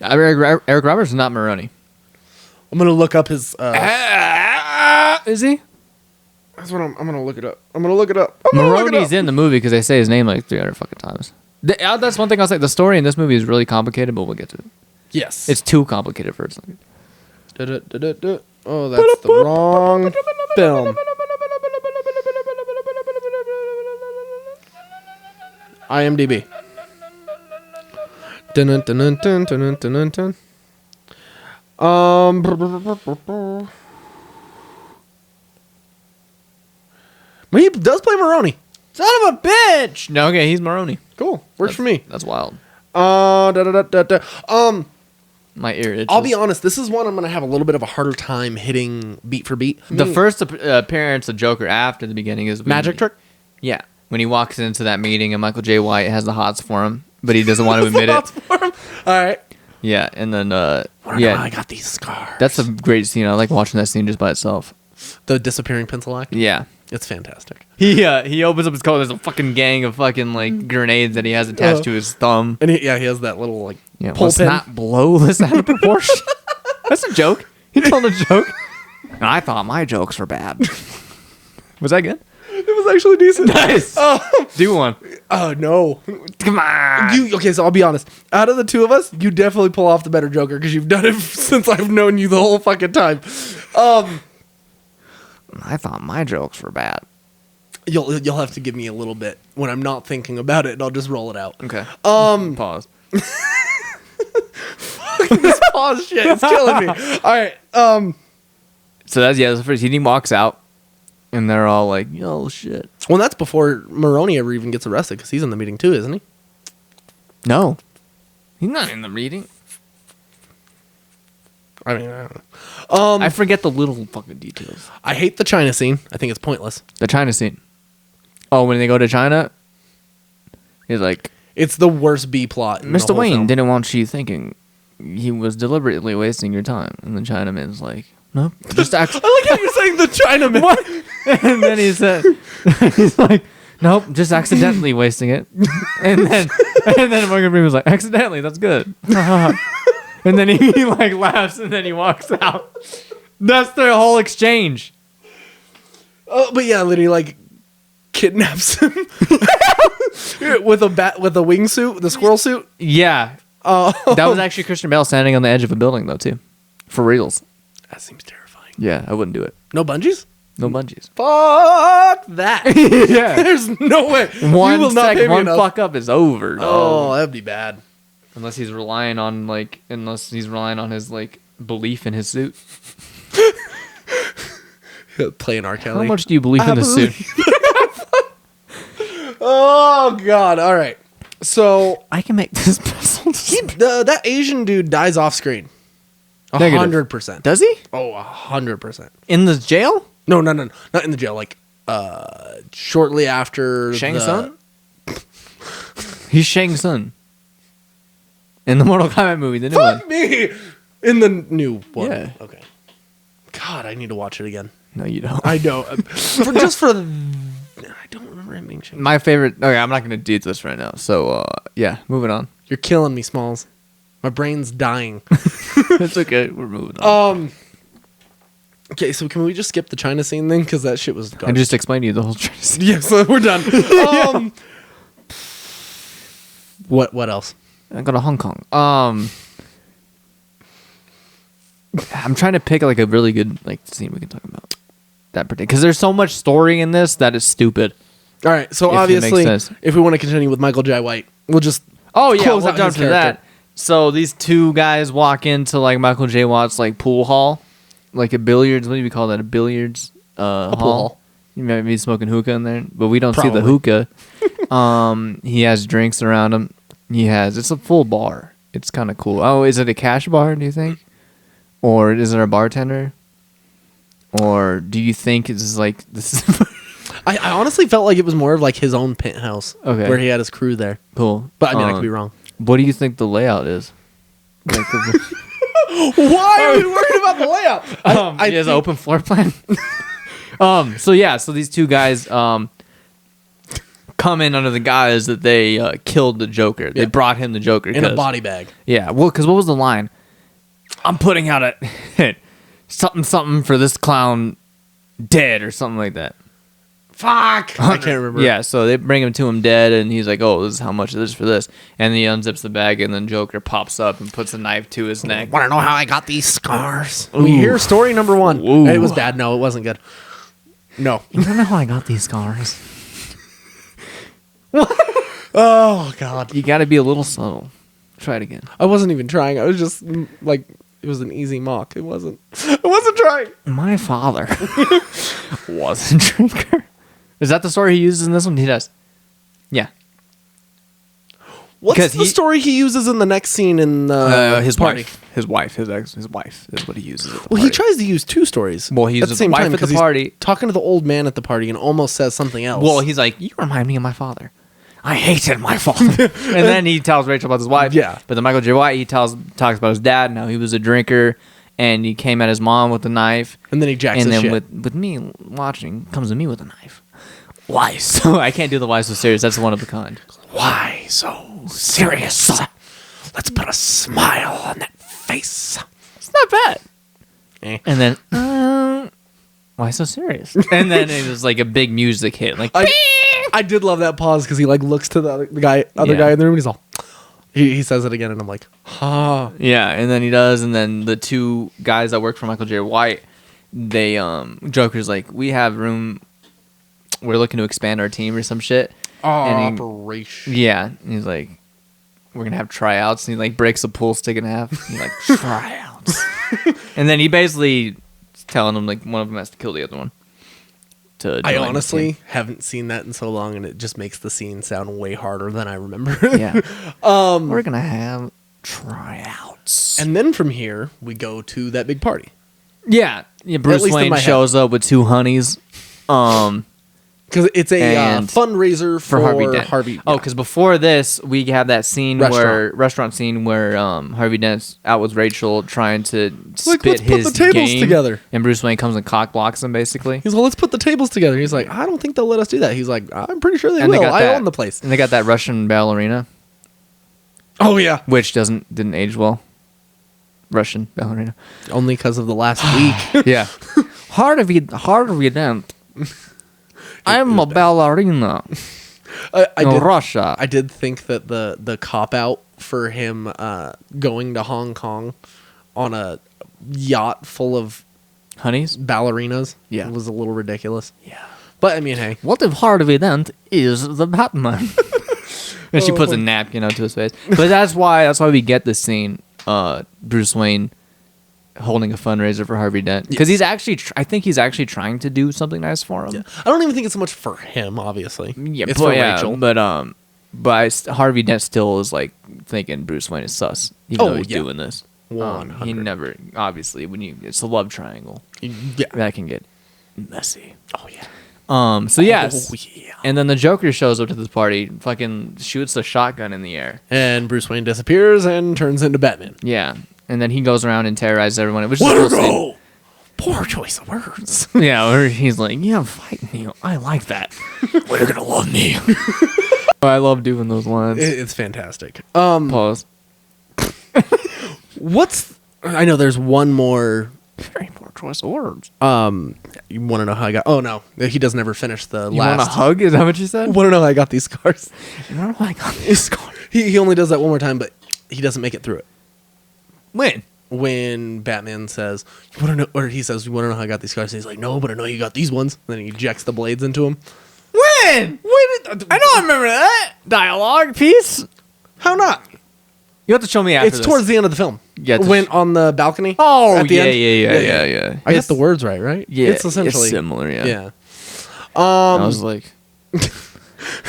Eric Roberts is not Maroney. I'm gonna look up his. Is he? That's what I'm gonna look it up. Maroney's in the movie because they say his name like 300 fucking times. That's one thing I'll say. The story in this movie is really complicated, but we'll get to it. Yes, it's too complicated for its. Oh, that's the wrong film. IMDb. He does play Maroney. Son of a bitch! No, okay, he's Maroney. Cool. Works for me. That's wild. My ear itches. I'll be honest, this is one I'm going to have a little bit of a harder time hitting beat for beat. The first appearance of Joker after the beginning is... Magic trick? Yeah. When he walks into that meeting and Michael J. White has the hots for him, but he doesn't want to admit it. All right. Yeah, and then... I got these scars. That's a great scene. I like watching that scene just by itself. The disappearing pencil act? Yeah. It's fantastic. He opens up his coat. There's a fucking gang of fucking like grenades that he has attached to his thumb. And he has that little like pull pin. Not blow this out of proportion. That's a joke. He told a joke. And I thought my jokes were bad. Was that good? It was actually decent. Nice. Do one. Oh no! Come on. Okay, so I'll be honest. Out of the two of us, you definitely pull off the better Joker because you've done it since I've known you the whole fucking time. I thought my jokes were bad. You'll have to give me a little bit when I'm not thinking about it, and I'll just roll it out. Okay. Pause. This pause shit is killing me. All right. So that's the first. He walks out, and they're all like, "Yo, shit." Well, that's before Maroney ever even gets arrested because he's in the meeting too, isn't he? No, he's not in the meeting. I mean, I don't know. I forget the little fucking details. I hate the China scene. I think it's pointless. The China scene. Oh, when they go to China, he's like, it's the worst B plot. Mr. Wayne didn't want you thinking he was deliberately wasting your time. And the Chinaman's like, no, just act. I like how you're saying the Chinaman. What? And then he said, he's like, nope, just accidentally wasting it. And then And then Morgan Freeman's like, accidentally, that's good. And then he like laughs and then he walks out. That's their whole exchange. Oh, but yeah, then he like kidnaps him with a wingsuit, the squirrel suit. Yeah. Oh, That was actually Christian Bale standing on the edge of a building though too. For reals. that seems terrifying. Yeah, I wouldn't do it. No bungees? No bungees. Fuck that. Yeah. There's no way. You One will not pay me one enough. fuck up is over. Oh, that'd be bad. Unless he's relying on his like belief in his suit. Playing R. Kelly. How much do you believe in the suit? Oh God! All right. So I can make this pretzel. that Asian dude dies off screen. Negative. 100%. Does he? Oh, 100%. In the jail? No, not in the jail. Like, shortly after Shang Tsung? He's Shang Tsung. In the Mortal Kombat movie, the new one. Fuck me! In the new one. Yeah. Okay. God, I need to watch it again. No, you don't. I know. I don't remember him being Shang. My favorite. Okay, I'm not going to do this right now. So, yeah, moving on. You're killing me, Smalls. My brain's dying. It's okay. We're moving on. Okay, so can we just skip the China scene thing? Because that shit was I garbage. just explained to you the whole China scene. Yes, we're done. What else? I go to Hong Kong. I'm trying to pick like a really good like scene we can talk about. That particular, because there's so much story in this that is stupid. All right, so If it obviously, makes sense. if we want to continue with Michael J. White, we'll just Oh yeah, close we're out done his for character. that. So these two guys walk into like Michael J. Watt's like pool hall, like a billiards. What do we call that? A billiards pool hall. hall. You might be smoking hookah in there, but we don't see Probably. the hookah. He has drinks around him. It's a full bar. It's kind of cool. Oh, is it a cash bar? Do you think, or is it a bartender, or do you think it's like this? I honestly felt like it was more of like his own penthouse, Okay. where he had his crew there. Cool. But I mean, I could be wrong. What do you think the layout is? Like Why are we worried about the layout? He has an open floor plan. So these two guys come in under the guise that they killed the Joker. They brought him the Joker in a body bag. Yeah, well, because what was the line? I'm putting out a something for this clown dead or something like that. Fuck, I can't remember. Yeah, so they bring him to him dead, and he's like, "Oh, this is how much it is for this." And he unzips the bag, and then Joker pops up and puts a knife to his neck. Want to know how I got these scars? We hear story number 1. Ooh. It was bad. No, it wasn't good. No. You don't know how I got these scars. Oh God, You got to be a little subtle. Try it again. I wasn't even trying. I was just like, it was an easy mock. I wasn't trying. My father was a drinker. Is that the story he uses in this one? He does. Yeah. What's 'Cause the story he uses in the next scene in the His party? His wife is what he uses at the Well, party. he tries to use 2 stories. Well, he at the uses same the wife time at the 'cause he's party. talking to the old man at the party and almost says something else. Well, he's like, you remind me of my father. I hated my father. And then he tells Rachel about his wife. Yeah. But then Michael J. White, he talks about his dad and how he was a drinker and he came at his mom with a knife. and then he jacks And his then shit. with me watching, comes to me with a knife. Why so? I can't do the why so serious. That's one of a kind. Why so serious? Let's put a smile on that face. It's not bad. Eh. And then, why so serious? And then it was like a big music hit. Like, I did love that pause because he like looks to the other guy in the room and he's all. He says it again and I'm like, ha. yeah. And then he does. And then the two guys that work for Michael J. White, they, Joker's like, we have room. We're looking to expand our team or some shit. And Operation. yeah. And he's like, we're going to have tryouts. And he like breaks a pool stick in half. He's like, tryouts. And then he basically is telling them like one of them has to kill the other one. I honestly haven't seen that in so long, and it just makes the scene sound way harder than I remember. Yeah. We're going to have tryouts. And then from here, we go to that big party. Yeah. Bruce least in Wayne my head. shows up with 2 honeys. Because it's a And fundraiser for Harvey Dent. Yeah. Oh, because before this, we have that scene restaurant scene where Harvey Dent's out with Rachel trying to Like, spit let's put his the tables game, together. and Bruce Wayne comes and cock blocks him basically. He's like, let's put the tables together. He's like, I don't think they'll let us do that. He's like, I'm pretty sure they And will. got I that- own the place. And they got that Russian ballerina Oh yeah, which didn't age well. Russian ballerina. only because of the last week. Yeah. Harvey Dent. I'm a ballerina I in did, Russia. I did think that the cop out for him going to Hong Kong on a yacht full of Honeys? ballerinas Yeah. was a little ridiculous. Yeah. But I mean, hey, What if Harvey Dent is the Batman? And she puts a napkin onto his face. But that's why we get this scene. Bruce Wayne holding a fundraiser for Harvey Dent because he's actually I think he's actually trying to do something nice for him. yeah. I don't even think it's so much for him. Obviously, Yeah, it's but, for yeah, Rachel. Harvey Dent still is like thinking Bruce Wayne is sus. Even though he's doing this. 100. He never obviously it's a love triangle Yeah. that can get messy. Oh yeah. So yes. Oh, yeah. And then the Joker shows up to this party, fucking shoots the shotgun in the air. And Bruce Wayne disappears and turns into Batman. Yeah. And then he goes around and terrorizes everyone, which is a cool scene. Poor choice of words. Yeah, where he's like, "Yeah, fight me. I like that. Well, you're gonna love me." I love doing those lines. It's fantastic. Pause. I know there's one more. Very poor choice of words. You want to know how I got? Oh no, he doesn't ever finish the You want last. a hug? Is that what you said? Want to know how I got these scars? You want to know how I got this scar? He only does that one more time, but he doesn't make it through it. When? When Batman says, "You want to know," or he says, "You want to know how I got these scars?" And he's like, "No, but I know you got these ones." And then he ejects the blades into him. When? I don't remember that dialogue piece. How not? You have to show me after It's this. towards the end of the film. Yeah, when on the balcony. Oh, at the yeah, end. yeah. I get the words right? Yeah, it's essentially it's similar. Yeah. Yeah. I was like,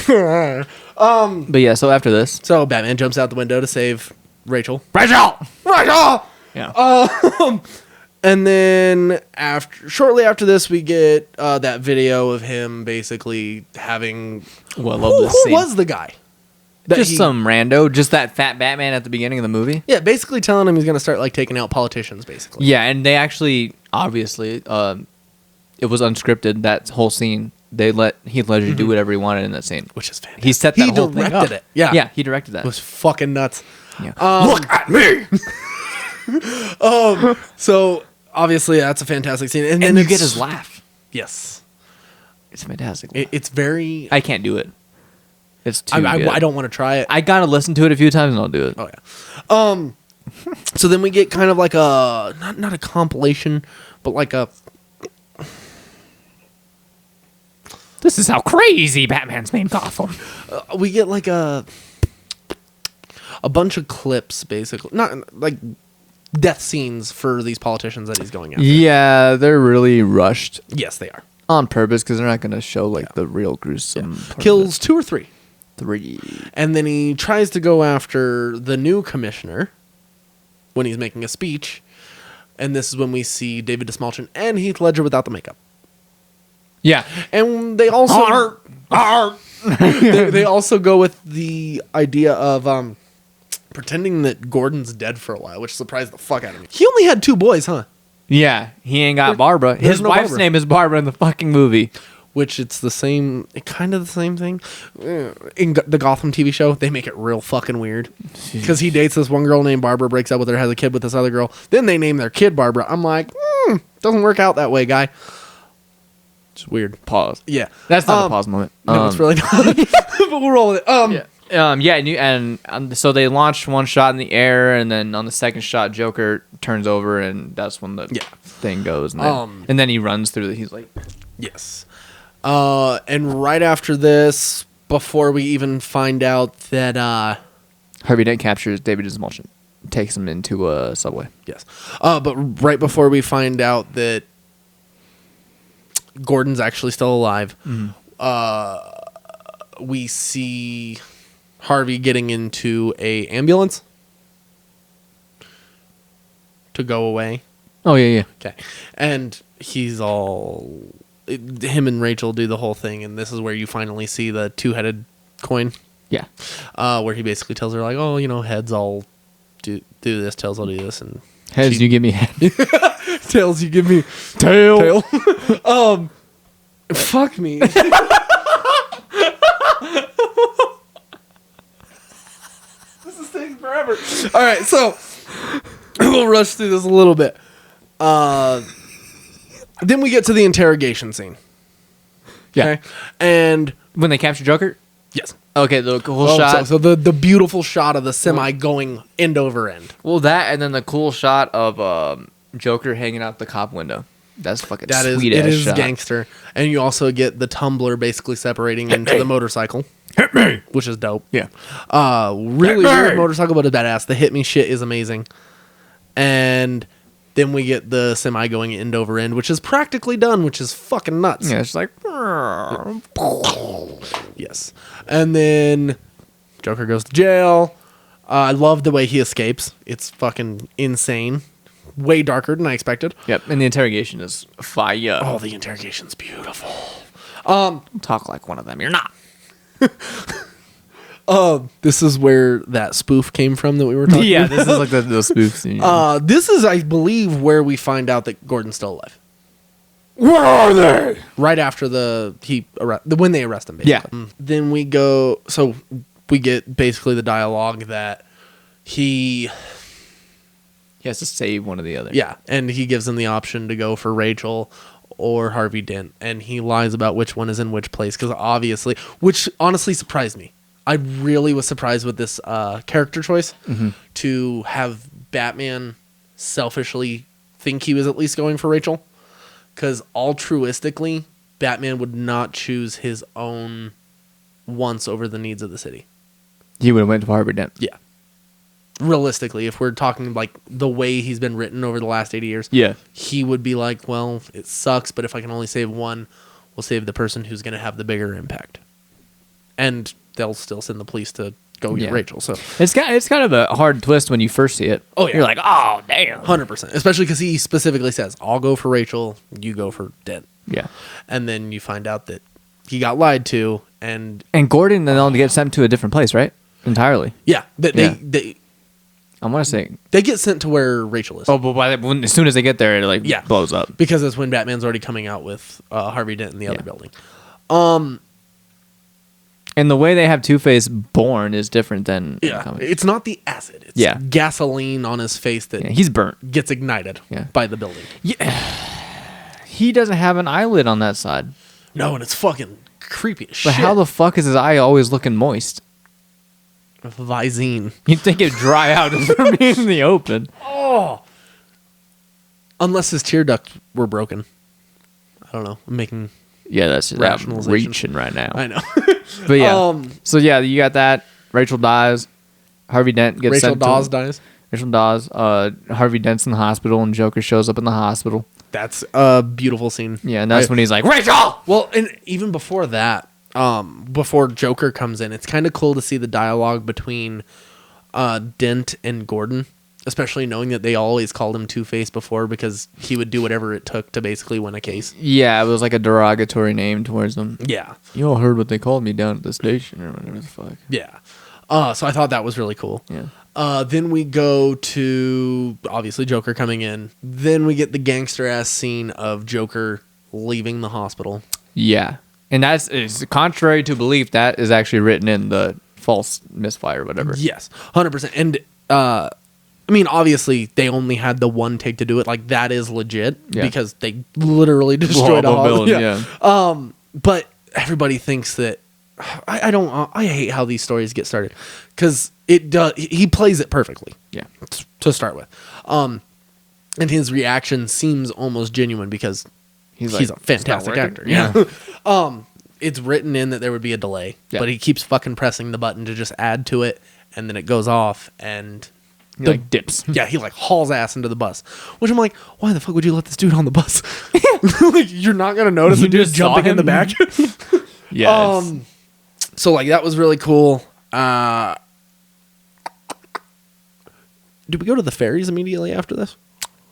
but yeah. So after this, So Batman jumps out the window to save Rachel. Rachel. Yeah. And then shortly after this, we get that video of him basically having. Well, I love this Who scene. was the guy? That Just he- some rando, just that fat Batman at the beginning of the movie. Yeah, basically telling him he's gonna start like taking out politicians, basically. Yeah, and they actually, obviously, it was unscripted. That whole scene, they let Heath Ledger do whatever he wanted in that scene. Which is fantastic. He set that whole thing directed up. it. Yeah, Yeah, he directed that. It was fucking nuts. Yeah. Look at me. So obviously that's a fantastic scene, and then and you it's- get his laugh. Yes, It's fantastic. it's very. I can't do it. It's too good. I don't want to try it. I gotta listen to it a few times and I'll do it. Oh yeah. So then we get kind of like a not a compilation, but like a. This is how crazy Batman's made Gotham. We get like a bunch of clips, basically, not like death scenes for these politicians that he's going after. Yeah, they're really rushed Yes, they are. on purpose because they're not gonna show like the real gruesome. part of Kills 2 or 3. it. 3. And then he tries to go after the new commissioner when he's making a speech. And this is when we see David Desmalchin and Heath Ledger without the makeup. Yeah. And they also they also go with the idea of pretending that Gordon's dead for a while, which surprised the fuck out of me. He only had 2 boys, huh? Yeah, he ain't got Barbara. there's His no wife's Barbara. name is Barbara in the fucking movie. Which it's the same, kind of the same thing. In the Gotham TV show, they make it real fucking weird. Because he dates this one girl named Barbara, breaks up with her, has a kid with this other girl. Then they name their kid Barbara. I'm like, doesn't work out that way, guy. It's weird. Pause. Yeah. That's not a pause moment. No, it's really not. But we'll roll with it. So they launched one shot in the air, and then on the second shot, Joker turns over, and that's when the thing goes. And then he runs through. He's like, Yes. And right after this, before we even find out that, Harvey Dent captures David Desmalchin, takes him into a subway. yes. But right before we find out that Gordon's actually still alive, we see Harvey getting into a ambulance to go away. Oh yeah. Okay. And he's all... Him and Rachel do the whole thing, and this is where you finally see the 2-headed coin. Yeah. Where he basically tells her, like, oh, heads I'll do this, tails I'll do this, and Heads, you give me head. tails you give me Tail. fuck me. This is takes forever. All right, so we'll rush through this a little bit. Then we get to the interrogation scene. Yeah. Okay? And When they capture Joker? yes. Okay, the cool shot. So the beautiful shot of the semi going end over end. Well, that and then the cool shot of Joker hanging out the cop window. That's fucking sweet ass shot. Gangster. And you also get the tumbler basically separating into the motorcycle. Hit me. Which is dope. Yeah. Really weird motorcycle, but it's badass. The hit me shit is amazing. And then we get the semi going end over end, which is practically done, which is fucking nuts. Yeah, it's like Yes. And then Joker goes to jail. I love the way he escapes. It's fucking insane. Way darker than I expected. Yep, and the interrogation is fire. Oh, the interrogation's beautiful. Talk like one of them. You're not. This is where that spoof came from that we were talking Yeah, about. this is like the spoof scene. This is, I believe, where we find out that Gordon's still alive. Where are they? Right after when they arrest him, basically. Yeah. Then we go, so we get basically the dialogue that he has to save one or the other. Yeah, and he gives him the option to go for Rachel or Harvey Dent, and he lies about which one is in which place, because obviously, which honestly surprised me. I really was surprised with this character choice to have Batman selfishly think he was at least going for Rachel, because altruistically, Batman would not choose his own wants over the needs of the city. He would have went to Harvey Dent. Yeah. Realistically, if we're talking like the way he's been written over the last 80 years, Yeah. he would be like, well, it sucks, but if I can only save one, we'll save the person who's going to have the bigger impact. And they'll still send the police to go get Rachel. So It's kind of a hard twist when you first see it. Oh, yeah. You're like, oh, damn. 100%. Especially because he specifically says, I'll go for Rachel, you go for Dent. Yeah. And then you find out that he got lied to, and Gordon then they'll get sent to a different place, right? Entirely. yeah, Yeah. they I want to say. they get sent to where Rachel is. Oh, but as soon as they get there, it Yeah. blows up. Because that's when Batman's already coming out with Harvey Dent in the other building. And the way they have Two-Face born is different than Yeah, comics. it's not the acid. It's gasoline on his face that He's burnt. gets ignited by the building. He doesn't have an eyelid on that side. No, and it's fucking creepy as But shit. how the fuck is his eye always looking moist? Visine. You'd think it'd dry out from being in the open. Oh! Unless his tear ducts were broken. I don't know. I'm making... Yeah, that's Rationalization. reaching right now. I know. But yeah. So yeah, you got that. Rachel dies. Harvey Dent gets Rachel sent Dawes to... dies. Rachel Dawes. Harvey Dent's in the hospital, and Joker shows up in the hospital. That's a beautiful scene. Yeah, and that's when he's like, Rachel! Well, and even before that, before Joker comes in, it's kind of cool to see the dialogue between Dent and Gordon, especially knowing that they always called him Two-Face before because he would do whatever it took to basically win a case. Yeah, it was like a derogatory name towards them. Yeah. You all heard what they called me down at the station or whatever the fuck. Yeah. So I thought that was really cool. Yeah. Then we go to, obviously, Joker coming in. Then we get the gangster-ass scene of Joker leaving the hospital. Yeah. And that's is contrary to belief, that is actually written in the false misfire or whatever. Yes, 100%. And, I mean, obviously, they only had the one take to do it. Like, that is legit because they literally destroyed a building. hospital. Yeah. But everybody thinks that... I hate how these stories get started because it does. He plays it perfectly. Yeah. To start with, and his reaction seems almost genuine because he's a fantastic actor. Yeah. It's written in that there would be a delay, but he keeps fucking pressing the button to just add to it, and then it goes off, and he dips. Yeah, he hauls ass into the bus, which I'm like, why the fuck would you let this dude on the bus? Like, you're not gonna notice him just jumping in the back. Yeah. So that was really cool. Did we go to the ferries immediately after this?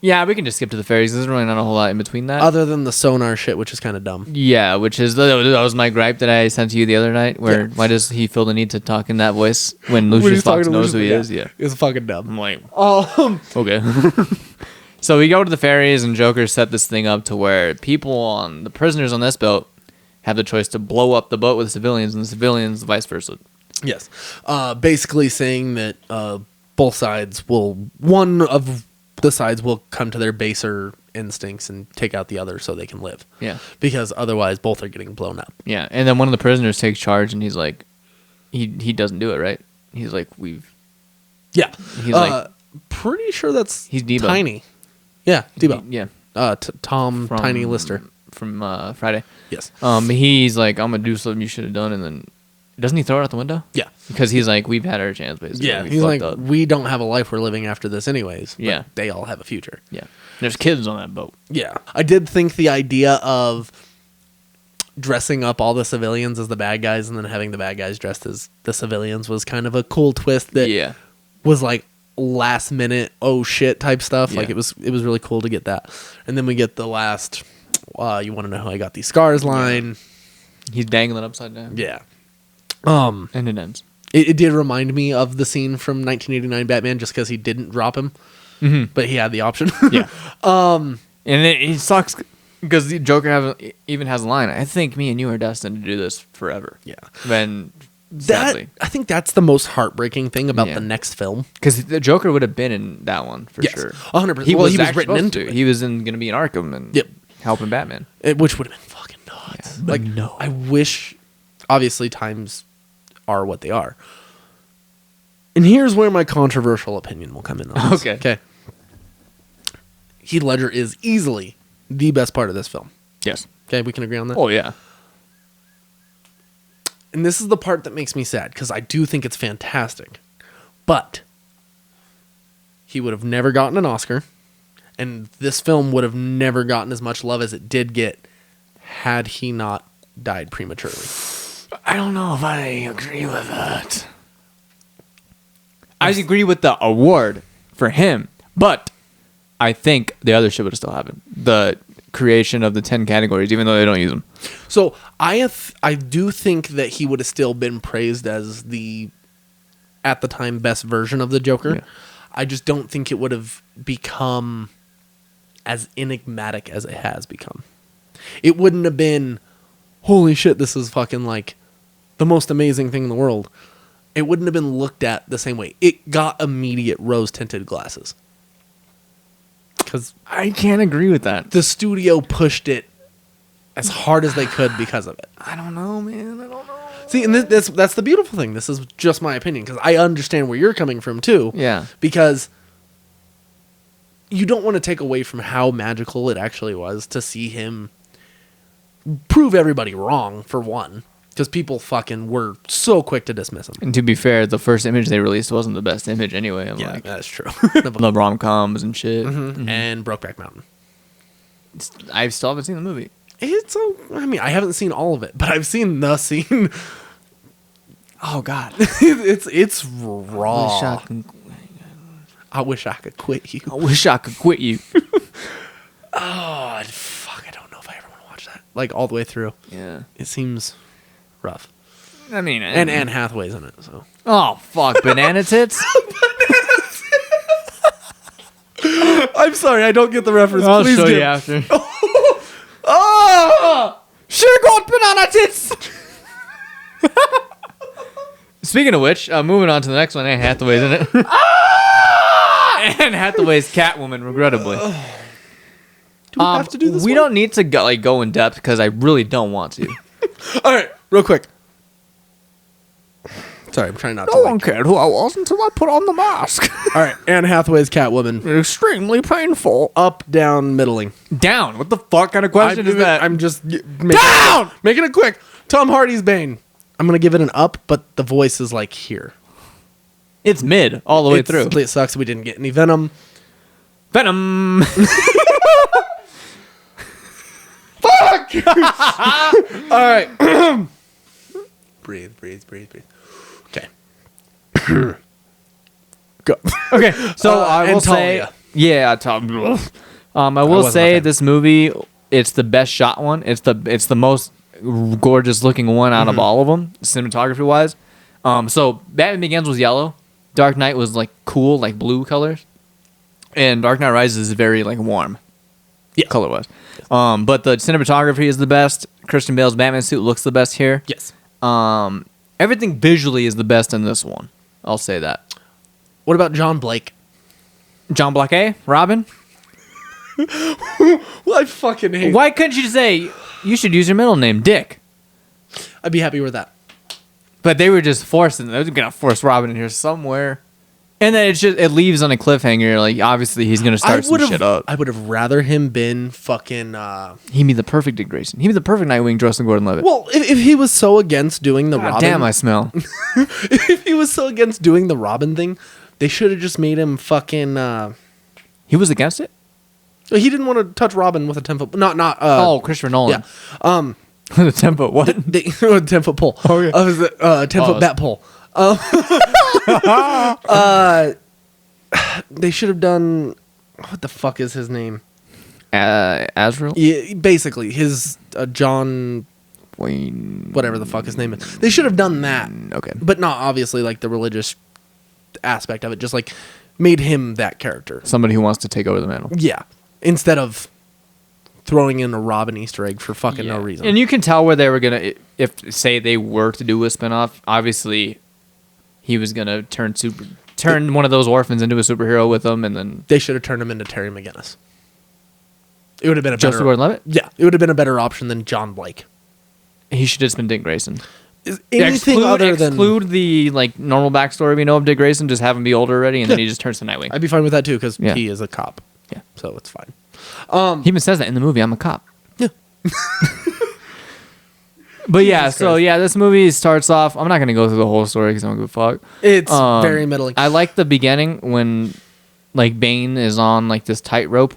Yeah, we can just skip to the ferries. There's really not a whole lot in between that. Other than the sonar shit, which is kind of dumb. Yeah, which is that was my gripe that I sent to you the other night. Where why does he feel the need to talk in that voice when Lucius Fox knows who he is? Yeah, it's fucking dumb. I'm like, okay. So we go to the ferries, and Joker set this thing up to where the prisoners on this boat have the choice to blow up the boat with civilians, and the civilians vice versa. Yes. Basically saying that both sides one of the sides will come to their baser instincts and take out the other so they can live. Yeah. Because otherwise both are getting blown up. Yeah. And then one of the prisoners takes charge and he's like, he doesn't do it, right? He's like, Yeah. He's like, pretty sure that's he's Debo. Tiny. Yeah, Debo. Yeah. Tom From- Tiny Lister. From Friday. Yes. He's like, I'm gonna do something you should have done, and then doesn't he throw it out the window? Yeah. Because he's like, we've had our chance, basically. Yeah, We he's like, fucked up. we don't have a life we're living after this anyways. But Yeah. they all have a future. Yeah. There's kids on that boat. Yeah. I did think the idea of dressing up all the civilians as the bad guys and then having the bad guys dressed as the civilians was kind of a cool twist that was like last minute, oh shit type stuff. Yeah. Like it was really cool to get that. And then we get the last, you want to know how I got these scars line. He's dangling upside down. Yeah. And it ends. It did remind me of the scene from 1989 Batman just because he didn't drop him, but he had the option. Yeah. And it sucks because the Joker even has a line. I think me and you are destined to do this forever. Yeah. Then sadly, I think that's the most heartbreaking thing about Yeah. the next film. because the Joker would have been in that one for Yes, sure. 100%. He Well, was he was actually written supposed into to. it. He was going to be in Arkham and helping Batman. Which would have been fucking nuts. Yeah, like, no. I wish, obviously, times are what they are. And here's where my controversial opinion will come in on this. Okay. Heath Ledger is easily the best part of this film. Yes. Okay, we can agree on that? Oh yeah. And this is the part that makes me sad, because I do think it's fantastic. But he would have never gotten an Oscar, and this film would have never gotten as much love as it did get had he not died prematurely. I don't know if I agree with that. I agree with the award for him, but I think the other shit would have still happened. The creation of the 10 categories, even though they don't use them. So I do think that he would have still been praised as the, at the time, best version of the Joker. Yeah. I just don't think it would have become as enigmatic as it has become. It wouldn't have been, holy shit, this is fucking like the most amazing thing in the world. It wouldn't have been looked at the same way. It got immediate rose-tinted glasses. Because I can't agree with that. the studio pushed it as hard as they could because of it. I don't know, man. I don't know. See, and that's the beautiful thing. This is just my opinion, because I understand where you're coming from, too. Yeah. Because you don't want to take away from how magical it actually was to see him prove everybody wrong, for one. Because people fucking were so quick to dismiss him. And to be fair, the first image they released wasn't the best image anyway. I'm Yeah, like, that's true. the rom-coms and shit. And Brokeback Mountain. I still haven't seen the movie. I haven't seen all of it, but I've seen the scene. Oh, God. it's raw. I wish I could quit you. I wish I could quit you. Oh, fuck. I don't know if I ever want to watch that. Like, all the way through. Yeah. It seems rough. I mean... And Anne Hathaway's in it, so. Oh, fuck. Banana tits? I'm sorry, I don't get the reference. I'll Please show do. you after. Oh! Sure got banana tits! Speaking of which, moving on to the next one, Anne Hathaway's in it. Anne Hathaway's Catwoman, regrettably. Do we have to do this We one? don't need to go in depth because I really don't want to. All right, real quick. Sorry, I'm trying not to. cared who I was until I put on the mask. All right, Anne Hathaway's Catwoman. Extremely painful. Up, down, middling. Down. What the fuck kind of question is that? I'm just Down! Making it quick. Tom Hardy's Bane. I'm gonna give it an up, but the voice is like here. It's mid all the way through. It sucks we didn't get any Venom. Venom. Fuck! All right. breathe. Okay. Go. Okay, so I will and say, Talia. yeah, Tom. I will wasn't a say fan. this movie, it's the best shot one. It's the most gorgeous looking one out of all of them, cinematography wise. So Batman Begins was yellow, Dark Knight was like cool, like blue colors, and Dark Knight Rises is very like warm, color wise. But the cinematography is the best. Christian Bale's Batman suit looks the best here. Yes. Everything visually is the best in this one. I'll say that. What about John Blake? John Blake, Robin? Well, I fucking hate. Why couldn't you say you should use your middle name, Dick? I'd be happy with that. But they were just forcing. They were gonna force Robin in here somewhere, and then it leaves on a cliffhanger. Like obviously he's gonna start some shit up. I would have rather him been fucking. He'd be the perfect Dick Grayson. He'd be the perfect Nightwing, Justin Gordon-Levitt. Well, if he was so against doing the Robin, damn, I smell. If he was so against doing the Robin thing, they should have just made him fucking. He was against it. He didn't want to touch Robin with a 10-foot. Not. Christopher Nolan. Yeah. The 10-foot what? 10-foot pole. Oh yeah. 10-foot bat pole. They should have done. What the fuck is his name? Azrael. Yeah, basically his John. Wayne. Whatever the fuck his name is. They should have done that. Okay. But not obviously like the religious aspect of it. Just like made him that character. Somebody who wants to take over the mantle. Yeah. Instead of throwing in a Robin Easter egg for fucking no reason. And you can tell where they were gonna, if say they were to do a spinoff, obviously he was gonna turn one of those orphans into a superhero with them, and then they should have turned him into Terry McGinnis. It would have been a Joseph better. Gordon-Levitt? Yeah, it would have been a better option than John Blake. He should have just been Dick Grayson. Is anything other than exclude the like normal backstory we know of Dick Grayson, just have him be older already, and then he just turns to Nightwing. I'd be fine with that too because he is a cop. Yeah, so it's fine. He even says that in the movie. I'm a cop. Yeah. But yeah, so yeah, this movie starts off. I'm not gonna go through the whole story because I don't give a fuck. It's very middling. I like the beginning when like Bane is on like this tightrope,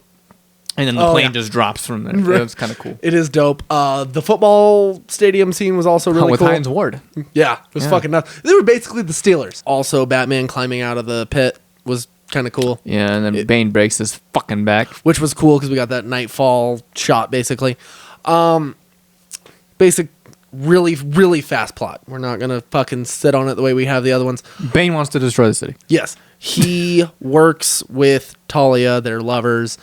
and then the plane just drops from there. It was kind of cool. It is dope. The football stadium scene was also really with cool. Hines Ward. Yeah, it was fucking nuts. They were basically the Steelers. Also, Batman climbing out of the pit was kind of cool. Yeah, and then Bane breaks his fucking back, which was cool because we got that nightfall shot basically. Really, really fast plot. We're not gonna fucking sit on it the way we have the other ones. Bane wants to destroy the city. Yes, he works with Talia. They're lovers.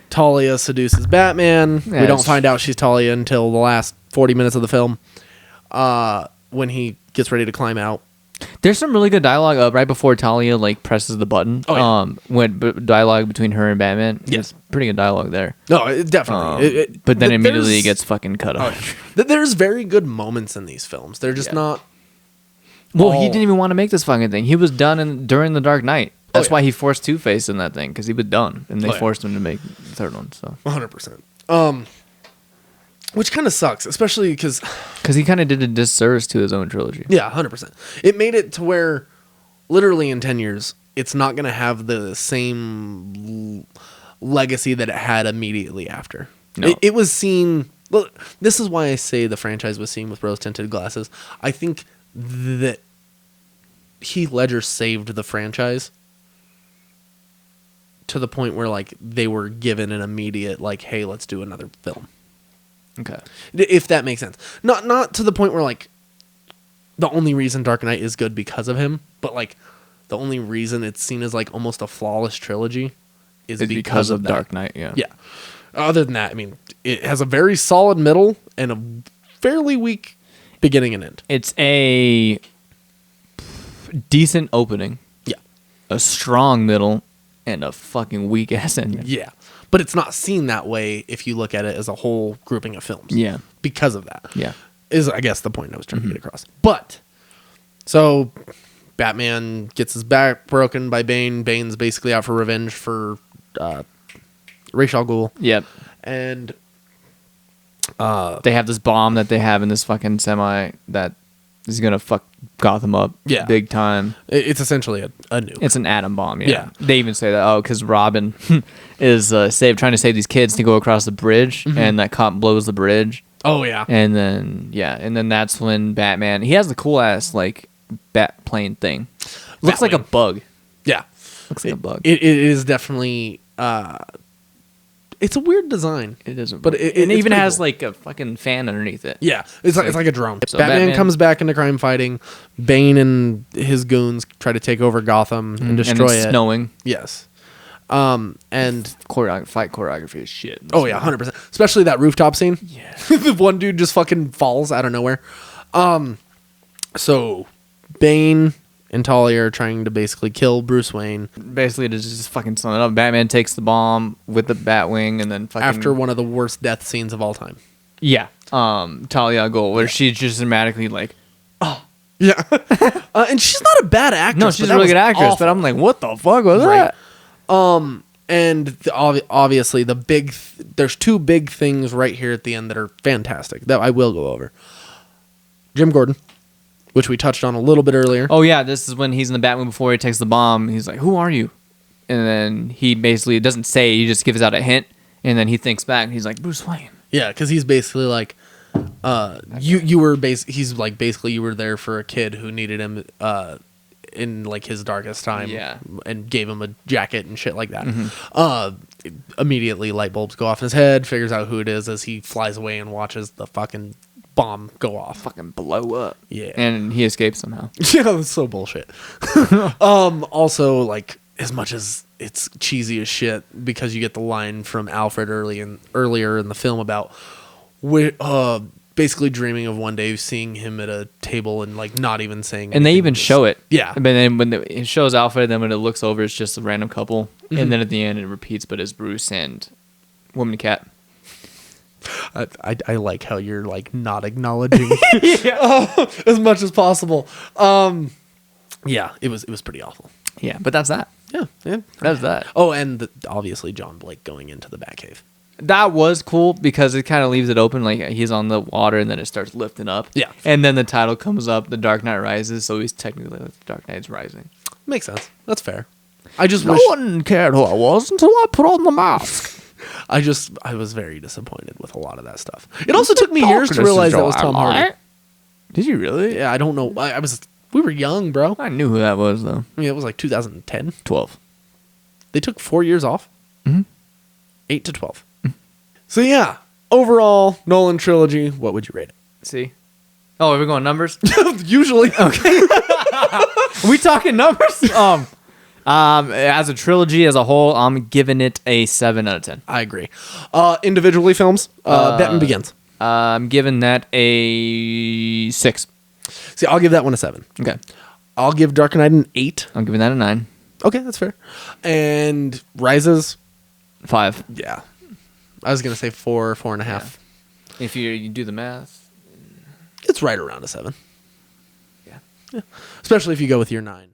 Talia seduces Batman. Yeah, we don't find out she's Talia until the last 40 minutes of the film, when he gets ready to climb out. There's some really good dialogue right before Talia like presses the button. Oh, yeah. When dialogue between her and Batman. Yes, pretty good dialogue there. No, definitely. But then immediately it gets fucking cut off. Yeah. There's very good moments in these films. They're just not. Well, he didn't even want to make this fucking thing. He was done during The Dark Knight. That's why he forced Two-Face in that thing, because he was done, and they forced him to make the third one. So 100%. Which kind of sucks, especially because he kind of did a disservice to his own trilogy. Yeah, 100%. It made it to where, literally in 10 years, it's not going to have the same legacy that it had immediately after. No. It was seen. Well, this is why I say the franchise was seen with rose-tinted glasses. I think that Heath Ledger saved the franchise to the point where like they were given an immediate like, hey, let's do another film. Okay. If that makes sense. Not to the point where like the only reason Dark Knight is good because of him, but like the only reason it's seen as like almost a flawless trilogy is because of Dark Knight, yeah. Yeah. Other than that, I mean, it has a very solid middle and a fairly weak beginning and end. It's a decent opening. Yeah. A strong middle and a fucking weak ass ending. Yeah. But it's not seen that way if you look at it as a whole grouping of films. Yeah. Because of that. Yeah. Is, I guess, the point I was trying to get across. But, so, Batman gets his back broken by Bane. Bane's basically out for revenge for Ra's al Ghul. Yep. And they have this bomb that they have in this fucking semi that is going to fuck Gotham up big time. It's essentially a nuke. It's an atom bomb, yeah. They even say that, because Robin is trying to save these kids to go across the bridge, and that cop blows the bridge. Oh, yeah. And then that's when Batman, he has the cool-ass, like, bat plane thing. Looks like a bug. Yeah. Looks like a bug. It is definitely... it's a weird design. It is. But it even has, cool. like, a fucking fan underneath it. Yeah. It's like a drone. So Batman comes back into crime fighting. Bane and his goons try to take over Gotham and destroy and it's it. snowing. Yes. And fight choreography is shit. Oh yeah, 100%. Especially that rooftop scene. Yeah. The one dude just fucking falls out of nowhere. And So, Bane and Talia are trying to basically kill Bruce Wayne. Basically, to just fucking sum it up, Batman takes the bomb with the Batwing, and then fucking After one of the worst death scenes of all time. Yeah. Talia al Ghul, where she's just dramatically like, Yeah. And she's not a bad actress. no, she's a really good actress, but I'm like, what the fuck was that? And obviously there's two big things right here at the end that are fantastic that I will go over. Jim Gordon, which we touched on a little bit earlier. Oh yeah, this is when he's in the Batwing before he takes the bomb. He's like, who are you? And then he basically doesn't say, he just gives out a hint, and then he thinks back, and he's like, Bruce Wayne. Yeah, because he's basically like, you were he's like basically you were there for a kid who needed him in like his darkest time, Yeah. and gave him a jacket and shit like that. Immediately light bulbs go off in his head, figures out who it is as he flies away and watches the fucking bomb go off. Fucking blow up. Yeah. And he escapes somehow. Yeah, that's so bullshit. Also, like, as much as it's cheesy as shit, because you get the line from Alfred earlier in the film about basically dreaming of one day seeing him at a table and like not even saying And they anything. even show it. Yeah. But then when it shows Alfred, then when it looks over, it's just a random couple. And then at the end, it repeats, but it's Bruce and Woman Cat. I like how you're like not acknowledging as much as possible. Yeah, it was pretty awful. Yeah, but that's that. Yeah. That's that. Oh, and obviously John Blake going into the Batcave. That was cool because it kind of leaves it open, like he's on the water and then it starts lifting up. Yeah. And then the title comes up, The Dark Knight Rises, so he's technically like The Dark Knight's Rising. Makes sense. That's fair. I just No wish one cared who I was until I put on the mask. I was very disappointed with a lot of that stuff. It also took me years to realize that was Tom Hardy. Did you really? Yeah, I don't know. We were young, bro. I knew who that was, though. I mean, it was like 2010. 12. They took 4 years off. Mhm. 8 to 12. So yeah, overall, Nolan trilogy, what would you rate See? Oh, are we going numbers? it? Usually. Okay. Are we talking numbers? As a trilogy as a whole, I'm giving it a 7 out of 10. I agree. Individually films, Batman Begins. I'm giving that a 6. See, I'll give that one a 7. Okay. I'll give Dark Knight an 8. I'm giving that a 9. Okay, that's fair. And Rises, 5. yeah. I was going to say 4, 4.5. Yeah. If you do the math. It's right around a 7. Yeah. Yeah. Especially if you go with your 9.